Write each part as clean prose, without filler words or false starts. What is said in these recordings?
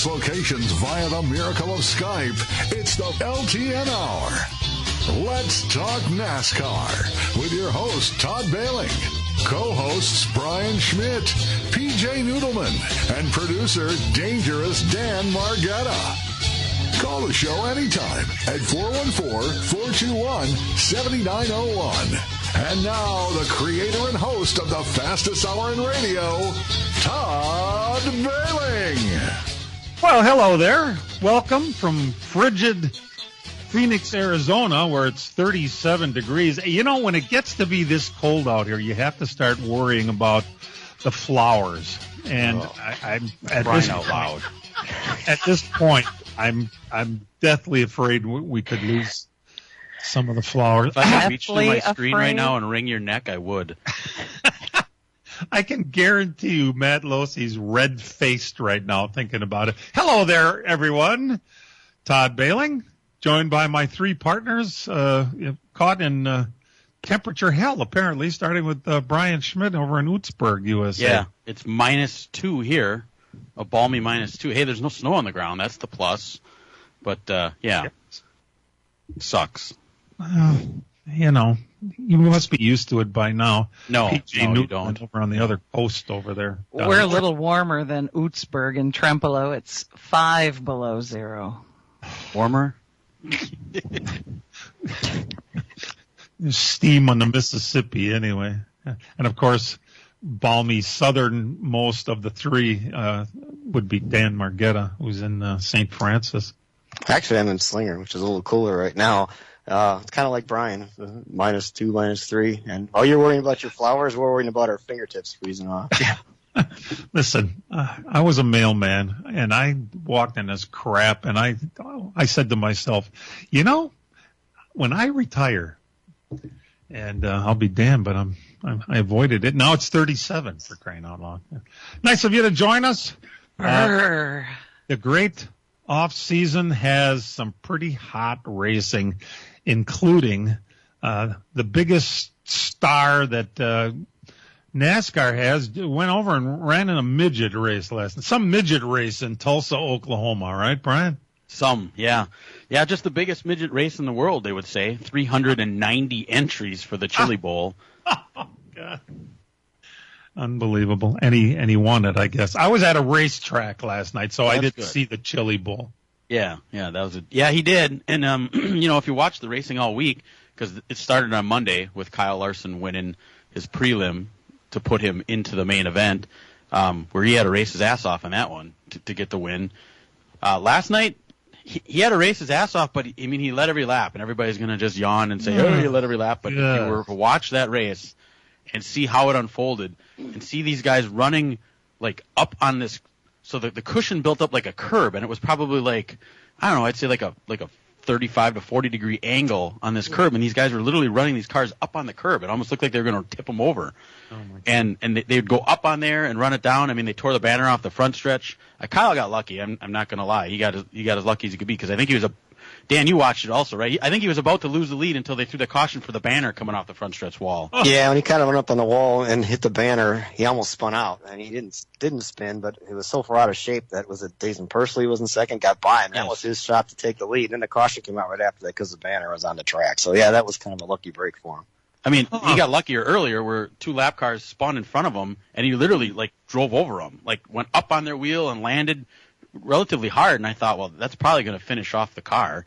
locations via the miracle of Skype. It's the LTN Hour. Let's talk NASCAR with your host, Todd Bailing. Co-hosts Brian Schmidt, PJ Noodleman, and producer Dangerous Dan Margetta. Call the show anytime at 414-421-7901. And now, the creator and host of the fastest hour in radio, Todd Bailing. Well, hello there. Welcome from frigid Phoenix, Arizona, where it's 37 degrees. You know, when it gets to be this cold out here, you have to start worrying about the flowers. And I'm at this out loud. At this point, I'm deathly afraid we could lose some of the flowers. If I could reach to my screen right now and wring your neck, I would. I can guarantee you Matt Losey's red-faced right now thinking about it. Hello there, everyone. Todd Bailing, joined by my three partners, caught in temperature hell, apparently, starting with Brian Schmidt over in Utzberg, USA. Yeah, it's -2 here, a balmy -2. Hey, there's no snow on the ground. That's the plus. But, yeah, sucks. You know, you must be used to it by now. No, you don't. Over on the other coast over there. We're a little warmer than Utzberg and Trempolo. It's 5 below zero. Warmer? There's steam on the Mississippi anyway. And, of course, balmy southernmost of the three would be Dan Margetta, who's in St. Francis. Actually, I'm in Slinger, which is a little cooler right now. It's kind of like Brian, -2, -3. And while you're worrying about your flowers, we're worrying about our fingertips freezing off. Listen, I was a mailman, and I walked in this crap, and I said to myself, you know, when I retire, and I'll be damned, but I avoided it. Now it's 37, for crying out loud. Nice of you to join us. The great off-season has some pretty hot racing, including the biggest star that NASCAR has went over and ran in a midget race last night. Some midget race in Tulsa, Oklahoma, right, Brian? Some, yeah. Yeah, just the biggest midget race in the world, they would say. 390 entries for the Chili Bowl. Oh, God. Unbelievable. And he won it, I guess. I was at a racetrack last night, so I didn't see the Chili Bowl. Yeah, that was it. Yeah, he did. And, you know, if you watch the racing all week, because it started on Monday with Kyle Larson winning his prelim to put him into the main event, where he had to race his ass off in that one to get the win. Last night, he had to race his ass off, but, I mean, he led every lap, and everybody's going to just yawn and say, oh, he led every lap. But if you were to watch that race and see how it unfolded and see these guys running, like, up on this – so the cushion built up like a curb, and it was probably like, I don't know, I'd say like a 35 to 40 degree angle on this curb, and these guys were literally running these cars up on the curb. It almost looked like they were going to tip them over. Oh my God. And they would go up on there and run it down. I mean, they tore the banner off the front stretch. Kyle got lucky. I'm not going to lie. He got as lucky as he could be, because I think he was Dan, you watched it also, right? I think he was about to lose the lead until they threw the caution for the banner coming off the front stretch wall. Yeah, when he kind of went up on the wall and hit the banner, he almost spun out. And he didn't spin, but he was so far out of shape that was Jason Pursley was in second, got by him. That was his shot to take the lead. And then the caution came out right after that because the banner was on the track. So, yeah, that was kind of a lucky break for him. I mean, he got luckier earlier where two lap cars spun in front of him, and he literally, like, drove over them. Like, went up on their wheel and landed relatively hard. And I thought, well, that's probably going to finish off the car.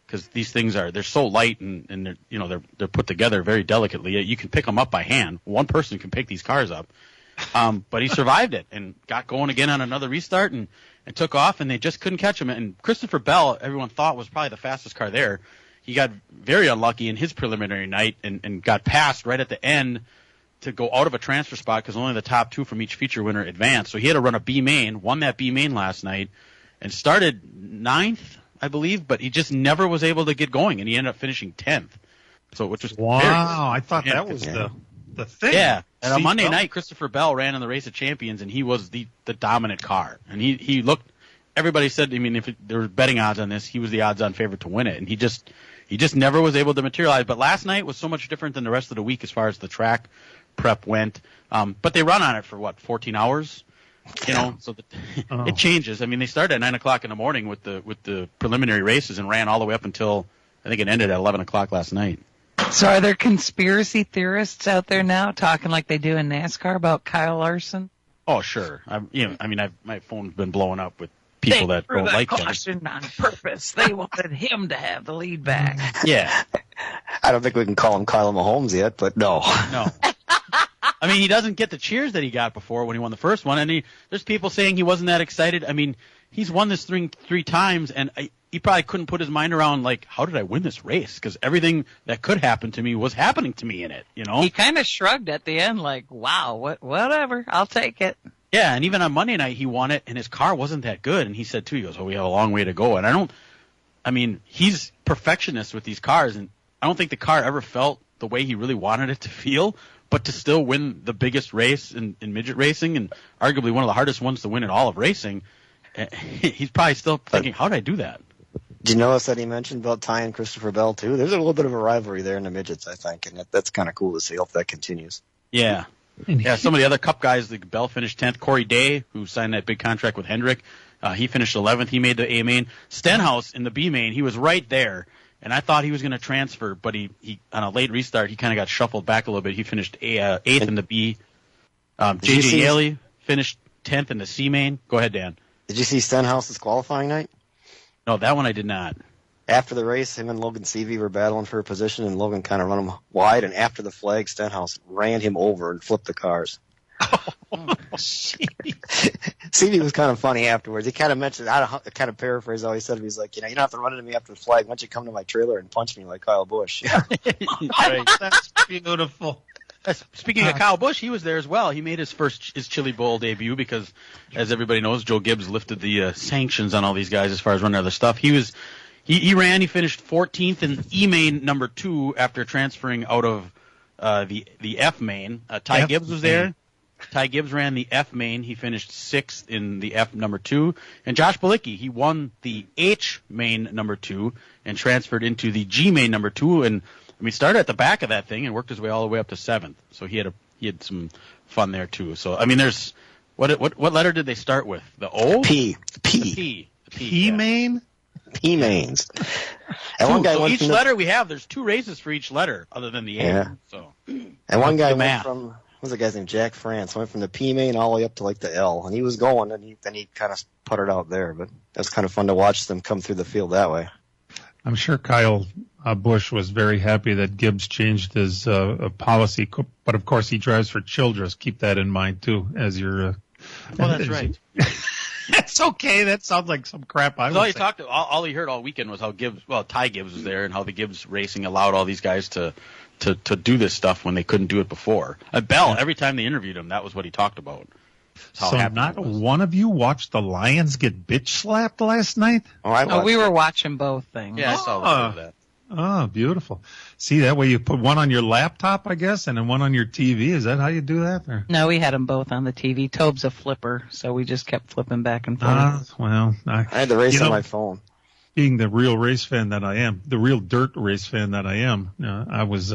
Because these things they're so light and they're put together very delicately. You can pick them up by hand. One person can pick these cars up. But he survived it and got going again on another restart and took off, and they just couldn't catch him. And Christopher Bell, everyone thought, was probably the fastest car there. He got very unlucky in his preliminary night and got passed right at the end to go out of a transfer spot because only the top two from each feature winner advanced. So he had to run a B main, won that B main last night, and started 9th. I believe, but he just never was able to get going, and he ended up finishing 10th. So, which was I thought that was the thing. Yeah, and on Monday night, Christopher Bell ran in the Race of Champions, and he was the dominant car. And he looked. Everybody said, I mean, if there were betting odds on this, he was the odds-on favorite to win it, and he just never was able to materialize. But last night was so much different than the rest of the week as far as the track prep went. But they run on it for 14 hours. You know, so it changes. I mean, they started at 9 o'clock in the morning with the preliminary races and ran all the way up until I think it ended at 11 o'clock last night. So are there conspiracy theorists out there now talking like they do in NASCAR about Kyle Larson? Oh, sure. My phone's been blowing up with people that don't like him. Caution on purpose. They wanted him to have the lead back. Yeah. I don't think we can call him Kyle Mahomes yet, but no. No. I mean, he doesn't get the cheers that he got before when he won the first one, and there's people saying he wasn't that excited. I mean, he's won this thing three times, and he probably couldn't put his mind around, like, how did I win this race? Because everything that could happen to me was happening to me in it, you know? He kind of shrugged at the end, like, wow, whatever, I'll take it. Yeah, and even on Monday night, he won it, and his car wasn't that good, and he said, too, he goes, oh, we have a long way to go. And he's perfectionist with these cars, and I don't think the car ever felt the way he really wanted it to feel, but to still win the biggest race in midget racing and arguably one of the hardest ones to win in all of racing, he's probably still thinking, how did I do that? Did you notice that he mentioned about Ty and Christopher Bell, too? There's a little bit of a rivalry there in the midgets, I think, and that's kind of cool to see if that continues. Yeah. Yeah, some of the other Cup guys, like Bell finished 10th. Corey Day, who signed that big contract with Hendrick, he finished 11th. He made the A main. Stenhouse in the B main, he was right there. And I thought he was going to transfer, but he on a late restart, he kind of got shuffled back a little bit. He finished 8th in the B. J.J. Yaley finished 10th in the C main. Go ahead, Dan. Did you see Stenhouse's qualifying night? No, that one I did not. After the race, him and Logan Seavey were battling for a position, and Logan kind of run him wide, and after the flag, Stenhouse ran him over and flipped the cars. Seavey was kind of funny afterwards. He kind of mentioned, I kind of paraphrase how he said it. He's like, you don't have to run into me after the flag. Why don't you come to my trailer and punch me like Kyle Busch? Right. That's beautiful. Speaking of Kyle Busch, he was there as well. He made his Chili Bowl debut because, as everybody knows, Joe Gibbs lifted the sanctions on all these guys as far as running other stuff. He finished 14th in E main number 2 after transferring out of the F main. Ty Gibbs was there. Ty Gibbs ran the F main. He finished 6th in the F number 2. And Josh Bilicki, he won the H main number 2 and transferred into the G main number 2. And started at the back of that thing and worked his way all the way up to 7th. So he had some fun there too. So there's what letter did they start with? The O? P. P main? P mains. And one guy so each letter we have, there's 2 races for each letter other than the A. Yeah. So. And one guy went from, what was the guy's name? Jack France. Went from the P main all the way up to like the L. And he was going, and then he kind of puttered out there. But it was kind of fun to watch them come through the field that way. I'm sure Kyle Busch was very happy that Gibbs changed his policy, but of course he drives for Childress. Keep that in mind too, as your. That's right. It's okay. That sounds like some crap. All he heard all weekend was how Ty Gibbs was there and how the Gibbs Racing allowed all these guys to do this stuff when they couldn't do it before. Bell, every time they interviewed him, that was what he talked about. So not one of you watched the Lions get bitch slapped last night? Oh, we were watching both things. Yeah, I saw that. Oh, beautiful. See, that way you put one on your laptop, I guess, and then one on your TV. Is that how you do that? Or? No, we had them both on the TV. Tobe's a flipper, so we just kept flipping back and forth. I had the race on my phone. Being the real race fan that I am, the real dirt race fan that I am, I was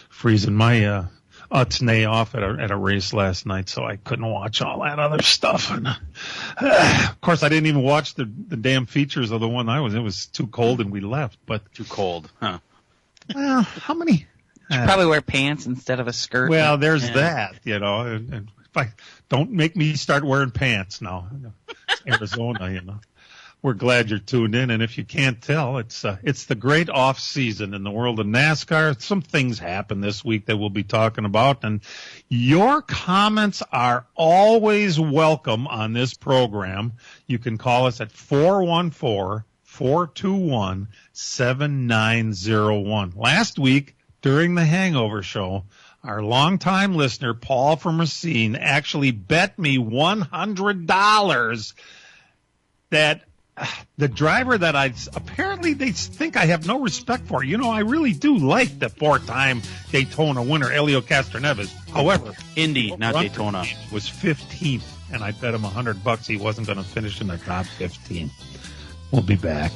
freezing my Utney off at a race last night, so I couldn't watch all that other stuff. And of course, I didn't even watch the damn features of the one it was too cold and we left. But too cold, huh? Well, how many? You should probably wear pants instead of a skirt. Well, there's that, and if I don't make me start wearing pants now. It's Arizona, We're glad you're tuned in, and if you can't tell, it's the great off season in the world of NASCAR. Some things happened this week that we'll be talking about, and your comments are always welcome on this program. You can call us at 414-421-7901. Last week, during the Hangover Show, our longtime listener, Paul from Racine, actually bet me $100 that the driver that apparently they think I have no respect for. I really do like the 4-time Daytona winner, Helio Castroneves. However, Indy, not Daytona, was 15th, and I bet him $100 he wasn't going to finish in the top 15. We'll be back.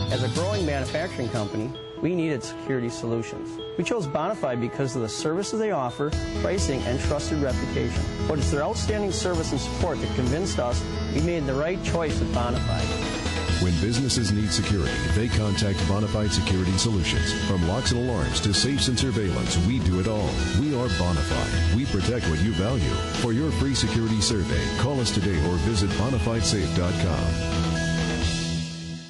As a growing manufacturing company, we needed security solutions. We chose Bonafide because of the services they offer, pricing, and trusted reputation. But it's their outstanding service and support that convinced us we made the right choice with Bonafide. When businesses need security, they contact Bonafide Security Solutions. From locks and alarms to safes and surveillance, we do it all. We are Bonafide. We protect what you value. For your free security survey, call us today or visit bonafidesafe.com.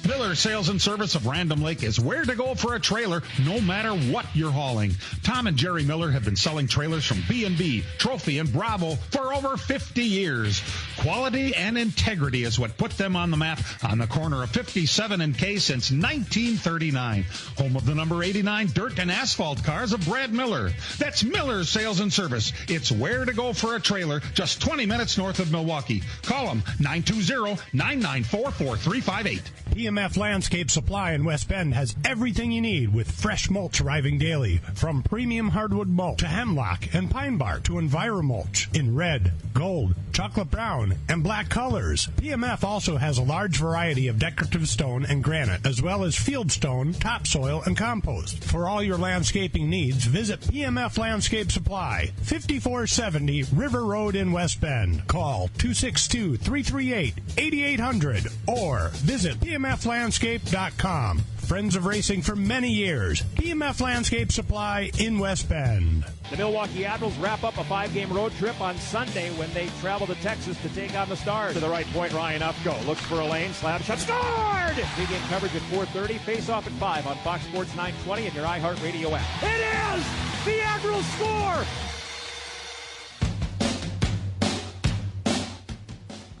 Miller Sales and Service of Random Lake is where to go for a trailer no matter what you're hauling. Tom and Jerry Miller have been selling trailers from B&B, Trophy, and Bravo for over 50 years. Quality and integrity is what put them on the map on the corner of 57 and K since 1939. Home of the number 89 dirt and asphalt cars of Brad Miller. That's Miller Sales and Service. It's where to go for a trailer just 20 minutes north of Milwaukee. Call them 920-994-4358. PMF Landscape Supply in West Bend has everything you need with fresh mulch arriving daily. From premium hardwood mulch to hemlock and pine bark to EnviroMulch in red, gold, chocolate brown, and black colors. PMF also has a large variety of decorative stone and granite, as well as field stone, topsoil, and compost. For all your landscaping needs, visit PMF Landscape Supply, 5470 River Road in West Bend. Call 262-338-8800 or visit PMFlandscape.com. Friends of racing for many years. PMF Landscape Supply in West Bend. The Milwaukee Admirals wrap up a 5-game road trip on Sunday when they travel to Texas to take on the Stars. To the right point, Ryan Ufko looks for a lane, slam shot, scored! Big game coverage at 4:30, face-off at 5 on Fox Sports 920 and your iHeartRadio app. It is! The Admirals score!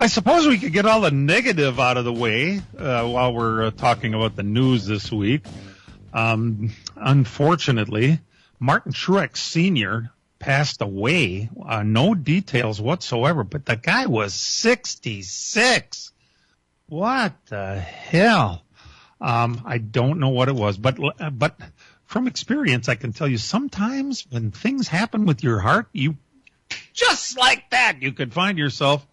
I suppose we could get all the negative out of the way while we're talking about the news this week. Unfortunately, Martin Truex Sr. passed away. No details whatsoever, but the guy was 66. What the hell? I don't know what it was, but from experience, I can tell you sometimes when things happen with your heart, you just like that, you could find yourself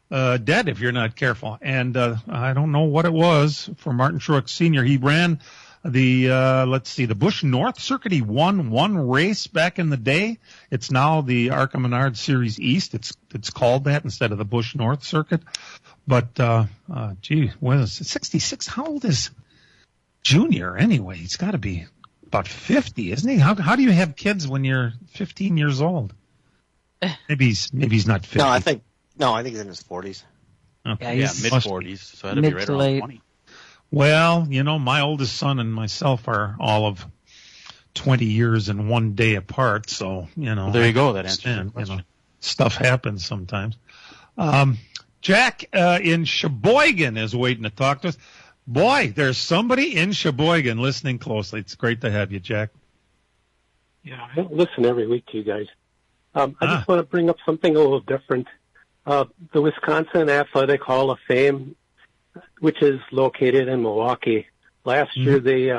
dead if you're not careful. And I don't know what it was for Martin Truex Sr. He ran the Busch North Circuit. He won one race back in the day. It's now the Arca Menard Series East. It's called that instead of the Busch North Circuit. But when is it 66? How old is Junior anyway? He's got to be about 50, isn't he? How do you have kids when you're 15 years old? Maybe he's not 50. No, I think he's in his 40s. Okay. Yeah, mid-40s, so that'd be right around 20. Well, my oldest son and myself are all of 20 years and 1 day apart, so, Well, there you go, that answers the question. Stuff happens sometimes. Jack in Sheboygan is waiting to talk to us. Boy, there's somebody in Sheboygan listening closely. It's great to have you, Jack. Yeah, I listen every week to you guys. I just want to bring up something a little different. The Wisconsin Athletic Hall of Fame, which is located in Milwaukee. Last year they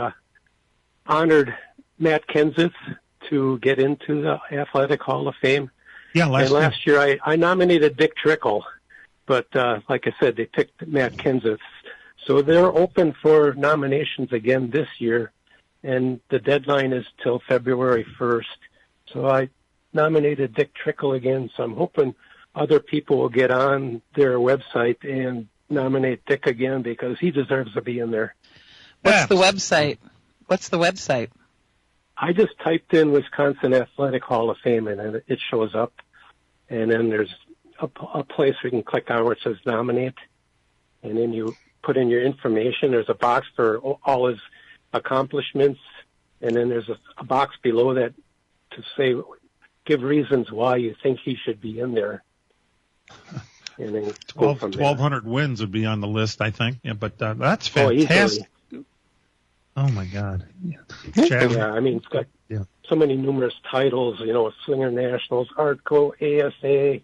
honored Matt Kenseth to get into the Athletic Hall of Fame. Yeah, last year I nominated Dick Trickle, but like I said, they picked Matt Kenseth. So they're open for nominations again this year, and the deadline is till February 1st. So I nominated Dick Trickle again, so I'm hoping other people will get on their website and nominate Dick again because he deserves to be in there. What's the website? I just typed in Wisconsin Athletic Hall of Fame and it shows up. And then there's a place where you can click on where it says nominate. And then you put in your information. There's a box for all his accomplishments. And then there's a box below that to say, give reasons why you think he should be in there. And then 1,200 wins would be on the list, I think. Yeah, but that's fantastic. Oh my God! Yeah, I mean, it's got so many numerous titles. Swinger Nationals, Artco, ASA,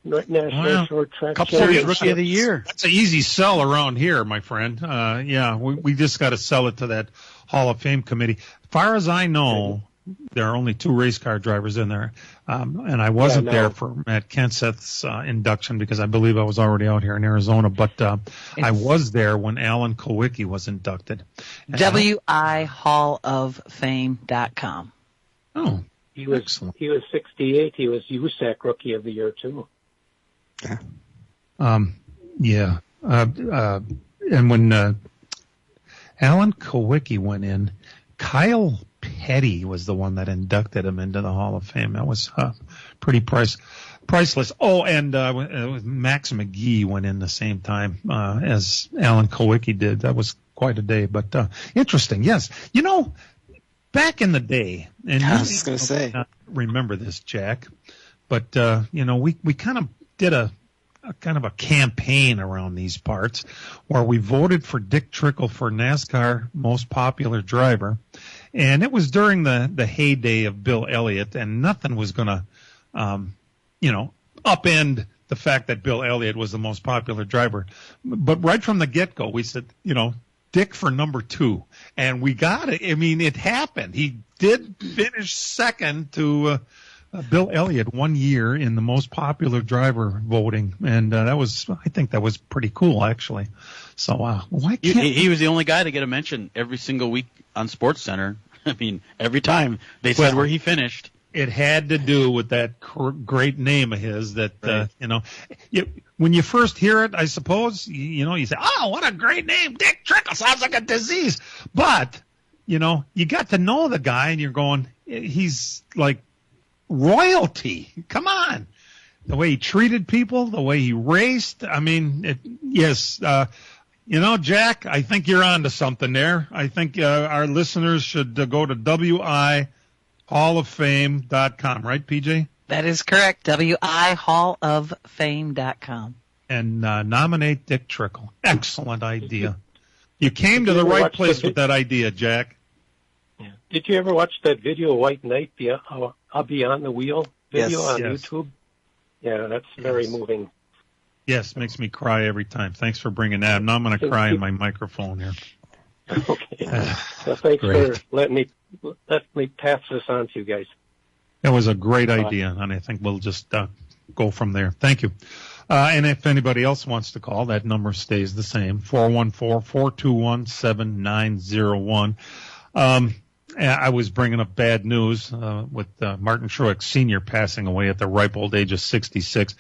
National Short Track. Cup Series Rookie of the Year. That's an easy sell around here, my friend. We just got to sell it to that Hall of Fame committee. As far as I know, there are only 2 race car drivers in there. And I wasn't there for Matt Kenseth's induction because I believe I was already out here in Arizona. But I was there when Alan Kowicki was inducted. WIHallOfFame.com. Oh, he was excellent. He was 68. He was USAC Rookie of the Year too. Yeah. And when Alan Kowicki went in, Kyle Petty was the one that inducted him into the Hall of Fame. That was pretty priceless. Oh, and Max McGee went in the same time as Alan Kowicki did. That was quite a day, but interesting. Yes, back in the day, and I was going to say, remember this, Jack, but we kind of did a kind of a campaign around these parts where we voted for Dick Trickle for NASCAR most popular driver. And it was during the heyday of Bill Elliott, and nothing was going to, upend the fact that Bill Elliott was the most popular driver. But right from the get-go, we said, Dick for number 2. And we got it. I mean, it happened. He did finish second to Bill Elliott 1 year in the most popular driver voting, and I think that was pretty cool, actually. So why can't he was the only guy to get a mention every single week on SportsCenter. I mean, every time they said where he finished. It had to do with that great name of his that, right. When you first hear it, I suppose, you say, oh, what a great name. Dick Trickle sounds like a disease. But, you got to know the guy and you're going, he's like royalty. Come on. The way he treated people, the way he raced. I mean, yes. Jack, I think you're onto something there. I think our listeners should go to WIHallOfFame.com, right, PJ? That is correct. WIHallOfFame.com. And nominate Dick Trickle. Excellent idea. You came to the right place with that idea, Jack. Yeah. Did you ever watch that video, White Knight, I'll Be on the Wheel video on YouTube? Yeah, that's very moving. Yes, makes me cry every time. Thanks for bringing that. Now I'm going to cry in my microphone here. Okay. Well, thanks for letting me pass this on to you guys. That was a great idea, and I think we'll just go from there. Thank you. And if anybody else wants to call, that number stays the same, 414-421-7901. I was bringing up bad news with Martin Truex Sr. passing away at the ripe old age of 66.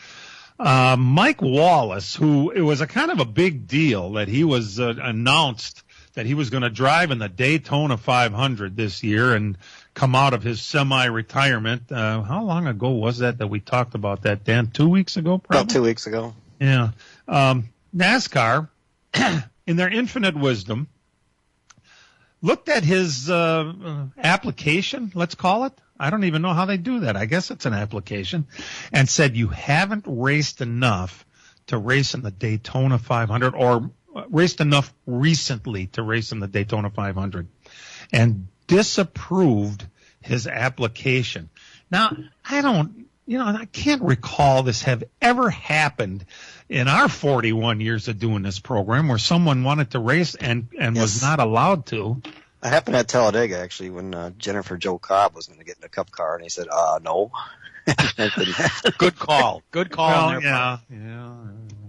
Mike Wallace, who it was a kind of a big deal that he was announced that he was going to drive in the Daytona 500 this year and come out of his semi-retirement. How long ago was that we talked about that, Dan? 2 weeks ago, probably? About 2 weeks ago. Yeah. NASCAR, in their infinite wisdom, looked at his application, let's call it. I don't even know how they do that. I guess it's an application. And said you haven't raced enough to race in the Daytona 500 or raced enough recently to race in the Daytona 500 and disapproved his application. Now, I can't recall this have ever happened in our 41 years of doing this program where someone wanted to race and was not allowed to. It happened at Talladega, actually, when Jennifer Joe Cobb was going to get in a cup car, and he said, no. Good call. Good call. Well, on their part.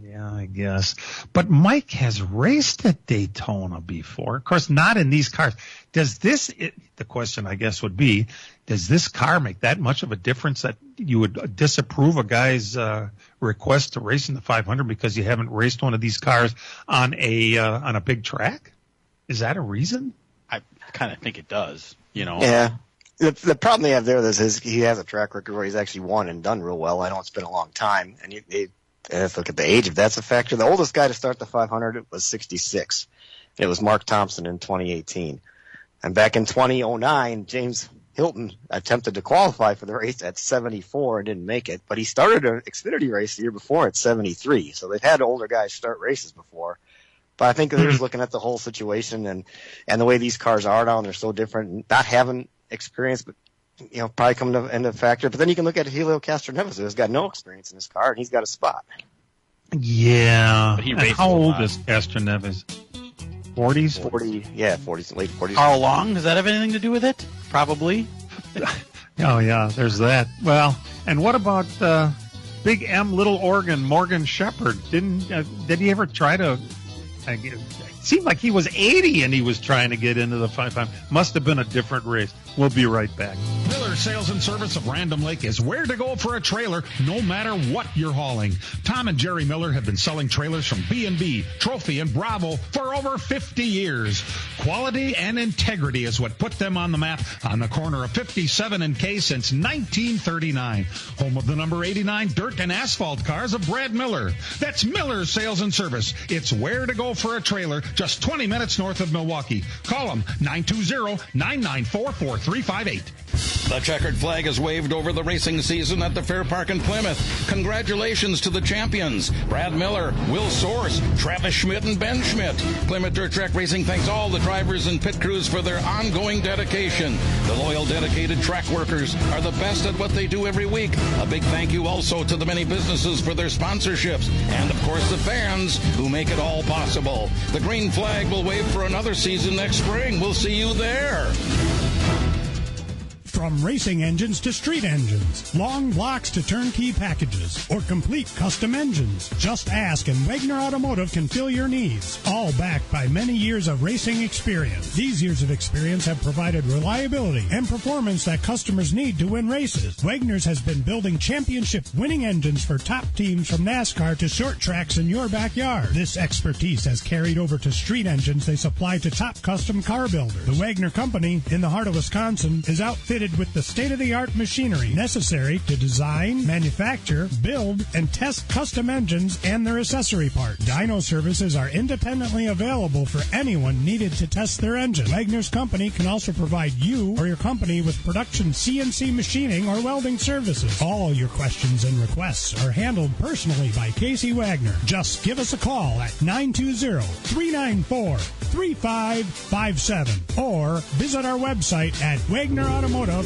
Yeah, I guess. But Mike has raced at Daytona before. Of course, not in these cars. The question, I guess, would be, does this car make that much of a difference that you would disapprove a guy's request to race in the 500 because you haven't raced one of these cars on a big track? Is that a reason? I kind of think it does, Yeah. The problem they have there is he has a track record where he's actually won and done real well. I know it's been a long time. And if you look at the age, if that's a factor, the oldest guy to start the 500 was 66. It was Mark Thompson in 2018. And back in 2009, James Hilton attempted to qualify for the race at 74 and didn't make it. But he started an Xfinity race the year before at 73. So they've had older guys start races before. But I think they're just looking at the whole situation and the way these cars are now, and they're so different. Not having experience, but probably come into factor. But then you can look at Helio Castroneves, who has got no experience in his car, and he's got a spot. Yeah. But he and raced how a old lot. is Castroneves? 40s? 40, yeah, 40s, late 40s. How long? Does that have anything to do with it? Probably. Oh, yeah, there's that. Well, and what about Big M, Little Oregon, Morgan Shepherd? Did he ever try to? It seemed like he was 80 and he was trying to get into the 5-5. Must have been a different race. We'll be right back. Miller Sales and Service of Random Lake is where to go for a trailer, no matter what you're hauling. Tom and Jerry Miller have been selling trailers from B&B, Trophy, and Bravo for over 50 years. Quality and integrity is what put them on the map on the corner of 57 and K since 1939. Home of the number 89 dirt and asphalt cars of Brad Miller. That's Miller Sales and Service. It's where to go for a trailer, just 20 minutes north of Milwaukee. Call them 920-994-4358. The checkered flag is waved over the racing season at the Fair Park in Plymouth. Congratulations to the champions, Brad Miller, Will Source, Travis Schmidt, and Ben Schmidt. Plymouth Dirt Track Racing thanks all the drivers and pit crews for their ongoing dedication. The loyal, dedicated track workers are the best at what they do every week. A big thank you also to the many businesses for their sponsorships, and of course the fans who make it all possible. The green flag will wave for another season next spring. We'll see you there. From racing engines to street engines, long blocks to turnkey packages, or complete custom engines, just ask and Wagner Automotive can fill your needs. All backed by many years of racing experience. These years of experience have provided reliability and performance that customers need to win races. Wagner's has been building championship-winning engines for top teams from NASCAR to short tracks in your backyard. This expertise has carried over to street engines they supply to top custom car builders. The Wagner Company, in the heart of Wisconsin, is outfitted with the state-of-the-art machinery necessary to design, manufacture, build, and test custom engines and their accessory parts. Dyno services are independently available for anyone needed to test their engine. Wagner's Company can also provide you or your company with production CNC machining or welding services. All your questions and requests are handled personally by Casey Wagner. Just give us a call at 920-394-3557 or visit our website at WagnerAutomotive.com. The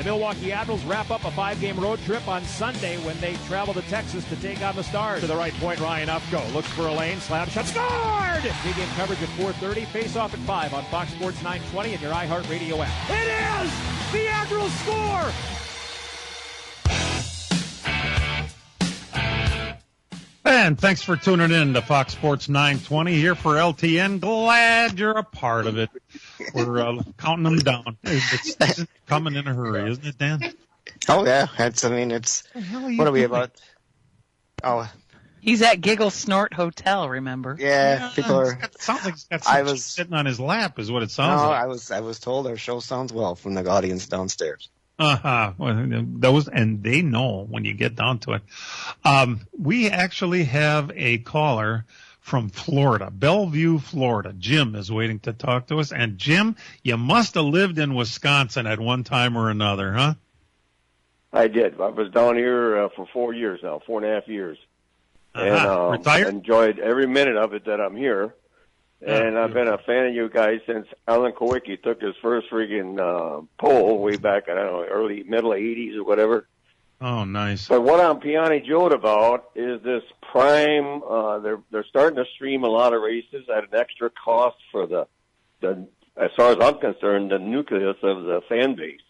Milwaukee Admirals wrap up a 5-game road trip on Sunday when they travel to Texas to take on the Stars. To the right point, Ryan Ufko looks for a lane, slap shot, scored! Big-game coverage at 4:30, face-off at 5 on Fox Sports 920 and your iHeartRadio app. It is! The Admirals score! And thanks for tuning in to Fox Sports 920 here for LTN. Glad you're a part of it. We're counting them down. It's coming in a hurry, isn't it, Dan? Oh, yeah. What are we about? Oh, he's at Giggle Snort Hotel, remember? Yeah, people are. Sounds like he's got some sitting on his lap, is what it sounds like. I was told our show sounds well from the audience downstairs. Well, and they know when you get down to it. We actually have a caller from Florida, Bellevue, Florida. Jim is waiting to talk to us. And Jim, you must have lived in Wisconsin at one time or another, huh? I did. I was down here for 4 years now, 4.5 years. And retired? Enjoyed every minute of it that I'm here. And I've been a fan of you guys since Alan Kowicki took his first friggin' poll way back, I don't know, middle 80s or whatever. Oh, nice. But what I'm Piani Joed about is this Prime. They're starting to stream a lot of races at an extra cost for the as far as I'm concerned, the nucleus of the fan base.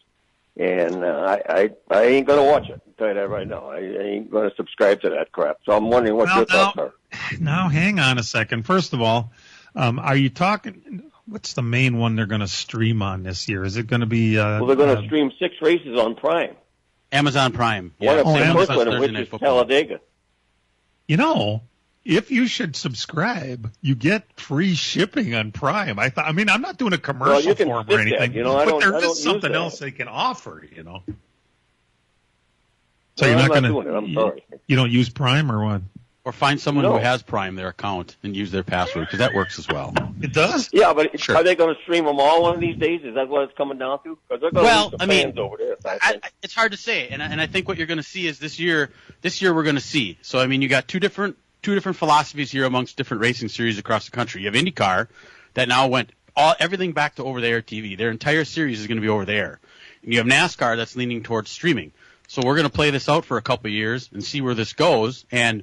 And I ain't going to watch it. I'll tell you that right now. I ain't going to subscribe to that crap. So I'm wondering what your thoughts are. Now, hang on a second. First of all, are you talking? What's the main one they're going to stream on this year? Is it going to be? Well, they're going to stream 6 races on Prime. Amazon Prime. Yeah. One of which is Talladega. You know, if you should subscribe, you get free shipping on Prime. I'm not doing a commercial for them or anything, but there is something else they can offer, So you're not going to. I'm sorry. You don't use Prime or what? Or find someone who has Prime, their account, and use their password, because that works as well. It does? Yeah, but are they going to stream them all one of these days? Is that what it's coming down to? Because they're going to lose some fans over there. It's hard to say, and I think what you're going to see is this year we're going to see. So, you got two different philosophies here amongst different racing series across the country. You have IndyCar that now went everything back to over-the-air TV. Their entire series is going to be over there. And you have NASCAR that's leaning towards streaming. So we're going to play this out for a couple of years and see where this goes, and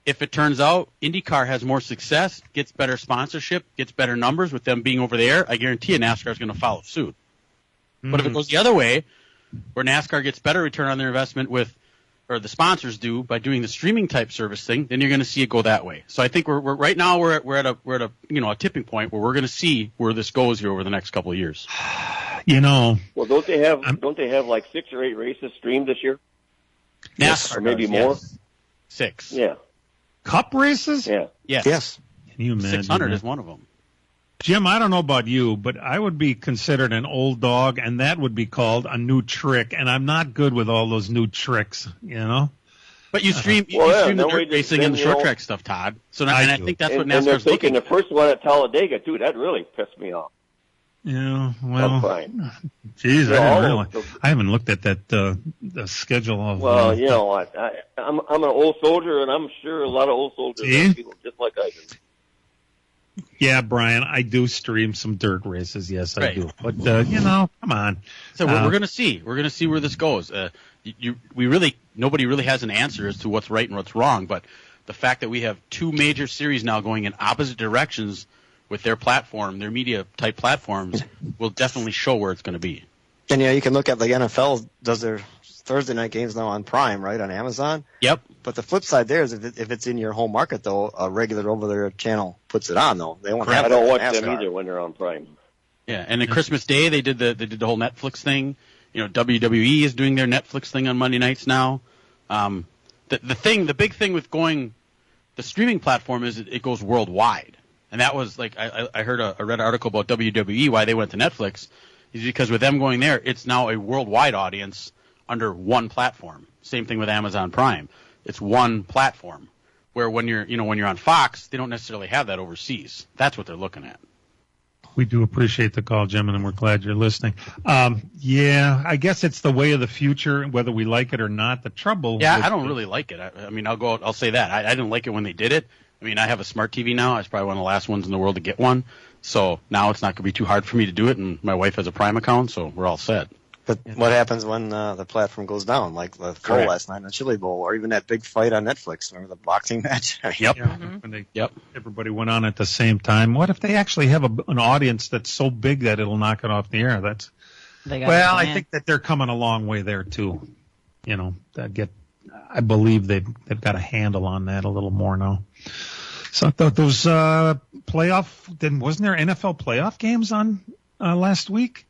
if it turns out IndyCar has more success, gets better sponsorship, gets better numbers with them being over there, I guarantee you NASCAR is going to follow suit. But if it goes the other way, where NASCAR gets better return on their investment or the sponsors do by doing the streaming type service thing, then you're going to see it go that way. So I think we're right now we're at a a tipping point where we're going to see where this goes here over the next couple of years. Well, don't they have like 6 or 8 races streamed this year? NASCAR or maybe does, more. Yes. 6. Yeah. Cup races? Yeah. Yes. Can you imagine? 600 is one of them. Jim, I don't know about you, but I would be considered an old dog, and that would be called a new trick. And I'm not good with all those new tricks, But you stream, you stream the dirt racing and the short track stuff, Todd. So I think that's what and they're NASCAR's looking thinking the first one at Talladega, too. That really pissed me off. Yeah, I'm well, fine. geez, I haven't looked at that the schedule of. Well, you know what? I'm an old soldier, and I'm sure a lot of old soldiers are people just like I do. Yeah, Brian, I do stream some dirt races. Yes, I do. But come on. So we're going to see. We're going to see where this goes. Nobody really has an answer as to what's right and what's wrong. But the fact that we have 2 major series now going in opposite directions with their platform, their media type platforms, will definitely show where it's going to be. And you can look at the NFL does their Thursday night games now on Prime, right, on Amazon. Yep. But the flip side there is if it's in your home market, though, a regular over-there channel puts it on, though. They won't have I don't watch NASCAR. them either when they're on Prime. Yeah, and then Christmas Day they did the whole Netflix thing. WWE is doing their Netflix thing on Monday nights now. The big thing with going the streaming platform is it goes worldwide, and that was like I read an article about WWE why they went to Netflix is because with them going there, it's now a worldwide audience under one platform. Same thing with Amazon Prime. It's one platform. Where when you're on Fox, they don't necessarily have that overseas. That's what they're looking at. We do appreciate the call, Jim, and we're glad you're listening. I guess it's the way of the future, whether we like it or not. The trouble. Yeah, I don't really like it. I mean, I'll say that. I didn't like it when they did it. I mean, I have a smart TV now. I was probably one of the last ones in the world to get one. So now it's not going to be too hard for me to do it, and my wife has a Prime account, so we're all set. But what happens when the platform goes down, like the Crow last night in the Chili Bowl, or even that big fight on Netflix? Remember the boxing match? Yep. When everybody went on at the same time. What if they actually have an audience that's so big that it'll knock it off the air? I think that they're coming a long way there too. I believe they've got a handle on that a little more now. So I thought those wasn't there NFL playoff games on last week?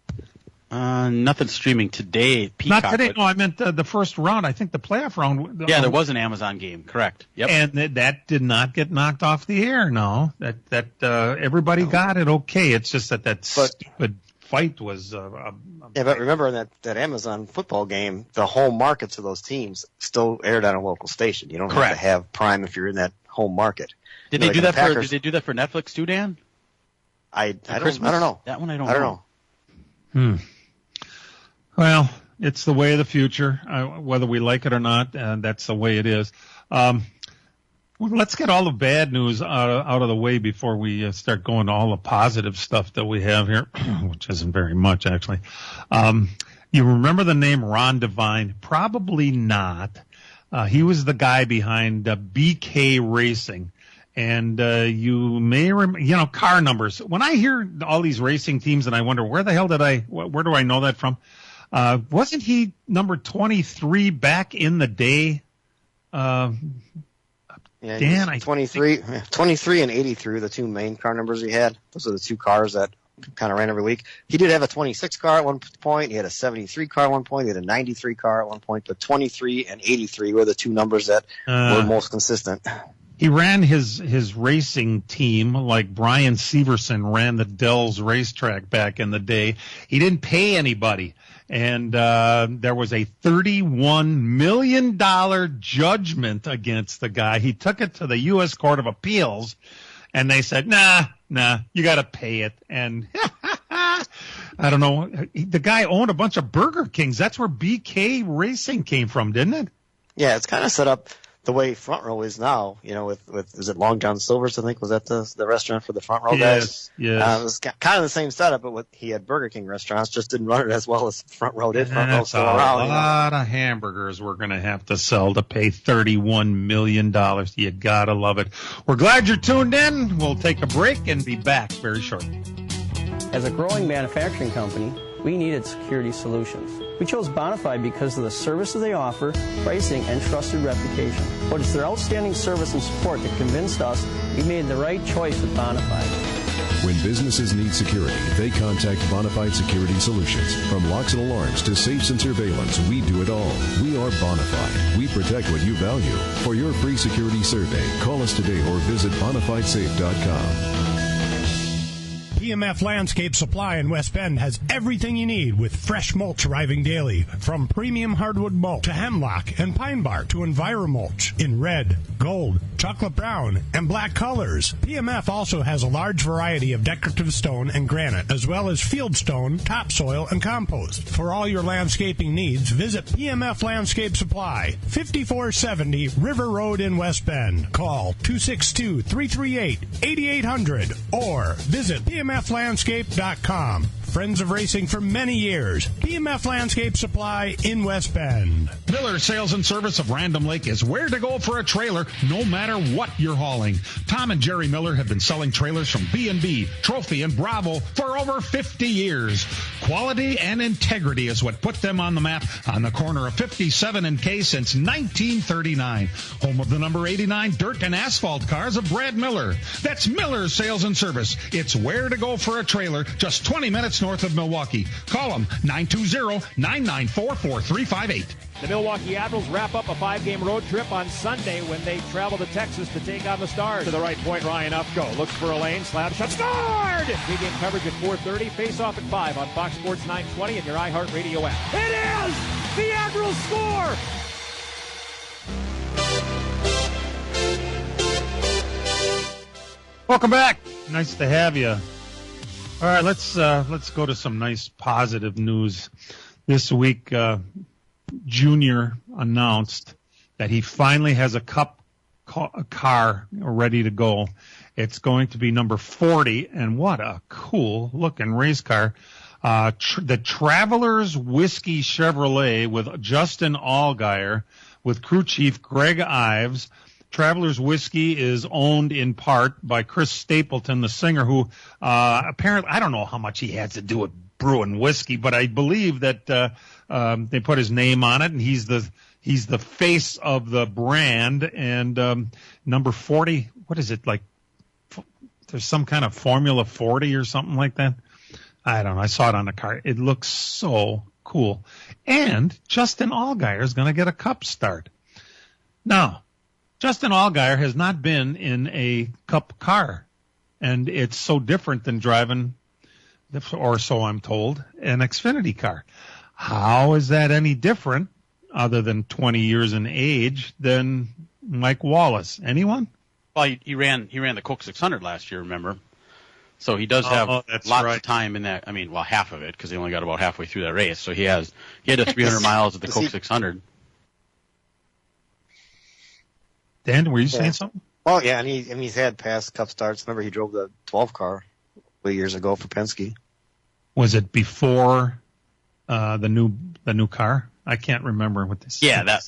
Nothing streaming today. Peacock, not today. No, I meant the first round. I think the playoff round. Yeah, there was an Amazon game. Correct. Yep. And that did not get knocked off the air. No, that everybody got it okay. It's just that stupid fight was. But remember that Amazon football game, the home markets of those teams still aired on a local station. You don't have to have Prime if you're in that home market. Did they do that for Netflix too, Dan? I don't know. That one I don't know. Well, it's the way of the future, whether we like it or not. That's the way it is. Let's get all the bad news out of the way before we start going to all the positive stuff that we have here, which isn't very much, actually. You remember the name Ron Devine? Probably not. He was the guy behind BK Racing. And you may remember, car numbers. When I hear all these racing teams and I wonder where do I know that from? Wasn't he number 23 back in the day? Dan, 23 and 83 were the 2 main car numbers he had. Those are the 2 cars that kind of ran every week. He did have a 26 car at one point. He had a 73 car at one point. He had a 93 car at one point. But 23 and 83 were the 2 numbers that were most consistent. He ran his racing team like Brian Severson ran the Dells racetrack back in the day. He didn't pay anybody. And there was a $31 million judgment against the guy. He took it to the U.S. Court of Appeals, and they said, nah, you got to pay it. And I don't know. The guy owned a bunch of Burger Kings. That's where BK Racing came from, didn't it? Yeah, it's kind of set up the way Front Row is now, with is it Long John Silver's, I think, was that the restaurant for the Front Row guys? Yes. It was kind of the same setup, but he had Burger King restaurants, just didn't run it as well as Front Row did. Front Row still around. A lot of hamburgers we're going to have to sell to pay $31 million. You got to love it. We're glad you're tuned in. We'll take a break and be back very shortly. As a growing manufacturing company, we needed security solutions. We chose Bonafide because of the services they offer, pricing, and trusted reputation. But it's their outstanding service and support that convinced us we made the right choice with Bonafide. When businesses need security, they contact Bonafide Security Solutions. From locks and alarms to safes and surveillance, we do it all. We are Bonafide. We protect what you value. For your free security survey, call us today or visit bonafidesafe.com. PMF Landscape Supply in West Bend has everything you need with fresh mulch arriving daily. From premium hardwood mulch to hemlock and pine bark to EnviroMulch in red, gold, chocolate brown, and black colors. PMF also has a large variety of decorative stone and granite, as well as field stone, topsoil, and compost. For all your landscaping needs, visit PMF Landscape Supply, 5470 River Road in West Bend. Call 262-338-8800 or visit PMFlandscape.com. Friends of racing for many years. PMF Landscape Supply in West Bend. Miller Sales and Service of Random Lake is where to go for a trailer, no matter what you're hauling. Tom and Jerry Miller have been selling trailers from B&B, Trophy, and Bravo for over 50 years. Quality and integrity is what put them on the map on the corner of 57 and K since 1939. Home of the number 89 dirt and asphalt cars of Brad Miller. That's Miller Sales and Service. It's where to go for a trailer, just 20 minutes north of Milwaukee. Call them 920-994-4358. The Milwaukee Admirals wrap up a 5-game road trip on Sunday when they travel to Texas to take on the Stars. To the right point, Ryan Ufko looks for a lane, slap shot, scored! Pre-game coverage at 4:30, face-off at 5 on Fox Sports 920 and your iHeartRadio app. It is! The Admirals score! Welcome back. Nice to have you. All right, let's go to some nice positive news. This week, Junior announced that he finally has a Cup car ready to go. It's going to be number 40, and what a cool-looking race car. The Travelers Whiskey Chevrolet with Justin Allgaier, with crew chief Greg Ives. Travelers Whiskey is owned in part by Chris Stapleton, the singer, who apparently, I don't know how much he had to do with brewing whiskey, but I believe that they put his name on it, and he's the face of the brand. And number 40, what is it, like there's some kind of Formula 40 or something like that? I don't know. I saw it on the car. It looks so cool. And Justin Allgaier is going to get a Cup start. Now, Justin Allgaier has not been in a Cup car, and it's so different than driving, or so I'm told, an Xfinity car. How is that any different, other than 20 years in age, than Mike Wallace? Anyone? Well, he ran the Coke 600 last year, remember? So he does have lots of time in that. I mean, well, half of it, because he only got about halfway through that race. So he had a 300 miles at the Coke 600. Dan, were you saying something? Well, yeah, and he's had past Cup starts. Remember, he drove the 12 car a couple years ago for Penske. Was it before the new car? I can't remember what this. Yeah,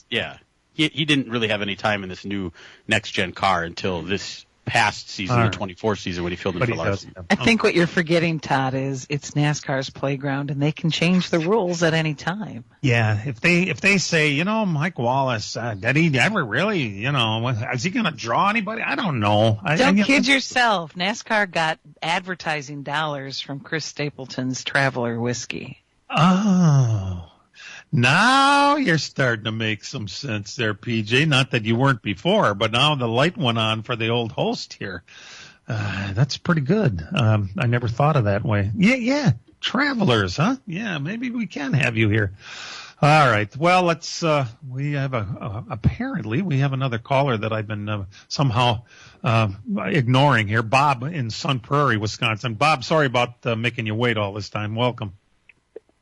he didn't really have any time in this new next gen car until this past season, the 24 season, when he filled in for Larson. I think what you're forgetting, Todd, is it's NASCAR's playground, and they can change the rules at any time. Yeah, if they say, Mike Wallace, did he ever really, is he going to draw anybody? I don't know. Don't kid yourself. NASCAR got advertising dollars from Chris Stapleton's Traveler Whiskey. Oh, now you're starting to make some sense there, PJ. Not that you weren't before, but now the light went on for the old host here. That's pretty good. I never thought of that way. Yeah. Travelers, huh? Yeah, maybe we can have you here. All right. Well, we have apparently we have another caller that I've been somehow ignoring here. Bob in Sun Prairie, Wisconsin. Bob, sorry about making you wait all this time. Welcome.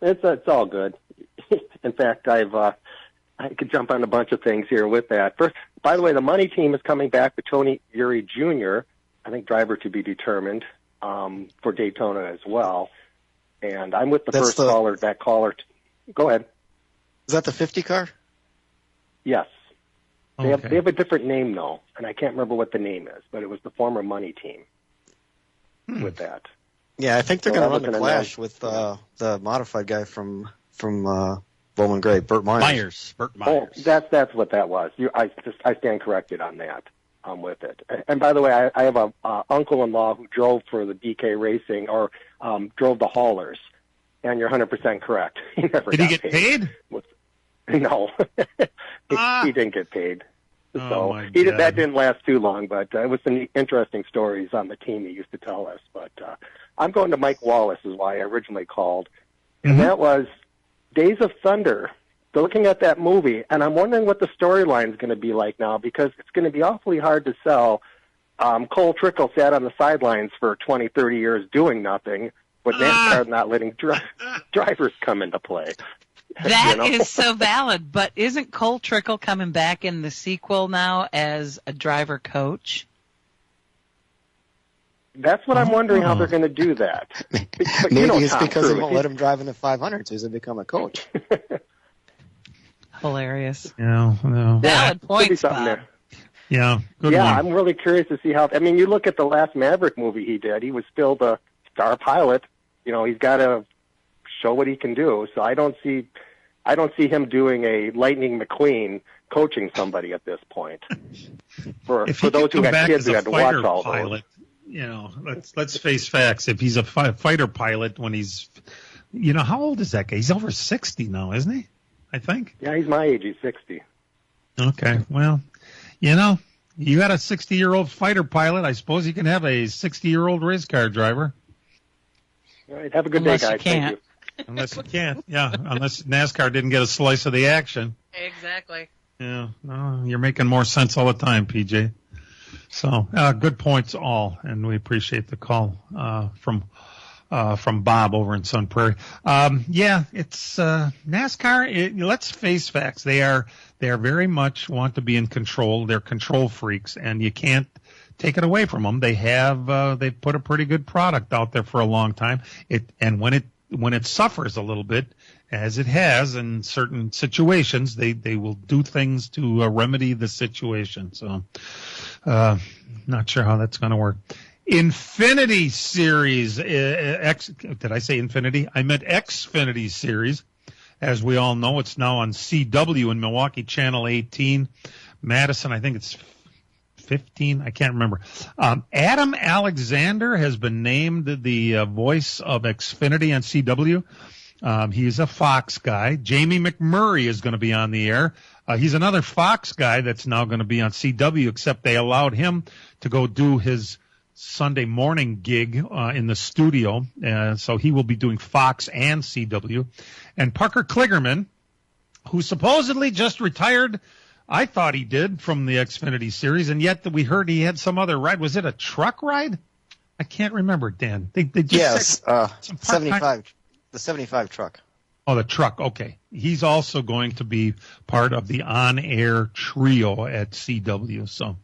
It's all good. In fact, I could jump on a bunch of things here with that. First, by the way, the money team is coming back with Tony Eury Jr., I think driver to be determined, for Daytona as well. And I'm with the first caller. That caller. Go ahead. Is that the 50 car? Yes. They Okay. have a different name, though, and I can't remember what the name is, but it was the former money team with that. Yeah, I think they're going to run the wasn't Clash with the modified guy from Bowman Gray, Burt Myers. Burt Myers. Oh, that's what that was. I stand corrected on that. With it. And by the way, I have a uncle-in-law who drove for the BK Racing or drove the haulers, and you're 100% correct. He never Did got he get paid? No, he didn't get paid. So my that didn't last too long, but it was some interesting stories on the team he used to tell us. But I'm going to Mike Wallace is why I originally called, and that was Days of Thunder. Looking at that movie, and I'm wondering what the storyline is going to be like now, because it's going to be awfully hard to sell. Cole Trickle sat on the sidelines for 20, 30 years doing nothing, but NASCAR's not letting drivers come into play. That is so valid, but isn't Cole Trickle coming back in the sequel now as a driver coach? That's what I'm wondering how they're going to do that. But Maybe it's because they won't let him drive in the 500, so he's going to become a coach. Hilarious. Yeah, no. Valid points, Bob. There. Yeah, good one. one. I'm really curious to see how. I mean, you look at the last Maverick movie he did. He was still the star pilot. He's got to show what he can do. So I don't see him doing a Lightning McQueen coaching somebody at this point. For those who got kids who had to watch all those. Let's face facts. If he's a fighter pilot when he's, how old is that guy? He's over 60 now, isn't he? I think. Yeah, he's my age. He's 60. Okay. Well, you got a 60-year-old fighter pilot. I suppose you can have a 60-year-old race car driver. All right. Have a good day, guys. Thank you. Unless you can't. Yeah. Unless NASCAR didn't get a slice of the action. Exactly. Yeah. No, you're making more sense all the time, PJ. So, good points all, and we appreciate the call from Bob over in Sun Prairie. It's NASCAR. Let's face facts. They are very much want to be in control. They're control freaks, and you can't take it away from them. They've put a pretty good product out there for a long time. When it suffers a little bit, as it has in certain situations, they will do things to remedy the situation. So, not sure how that's going to work. Infinity Series, did I say Infinity? I meant Xfinity Series. As we all know, it's now on CW in Milwaukee, Channel 18. Madison, I think it's 15. I can't remember. Adam Alexander has been named the voice of Xfinity on CW. He's a Fox guy. Jamie McMurray is going to be on the air. He's another Fox guy that's now going to be on CW, except they allowed him to go do his Sunday morning gig in the studio. So he will be doing Fox and CW. And Parker Kligerman, who supposedly just retired, I thought he did, from the Xfinity Series, and yet we heard he had some other ride. Was it a truck ride? I can't remember, Dan. They just yes, 75, the 75 truck. Oh, the truck. Okay. He's also going to be part of the on-air trio at CW. So,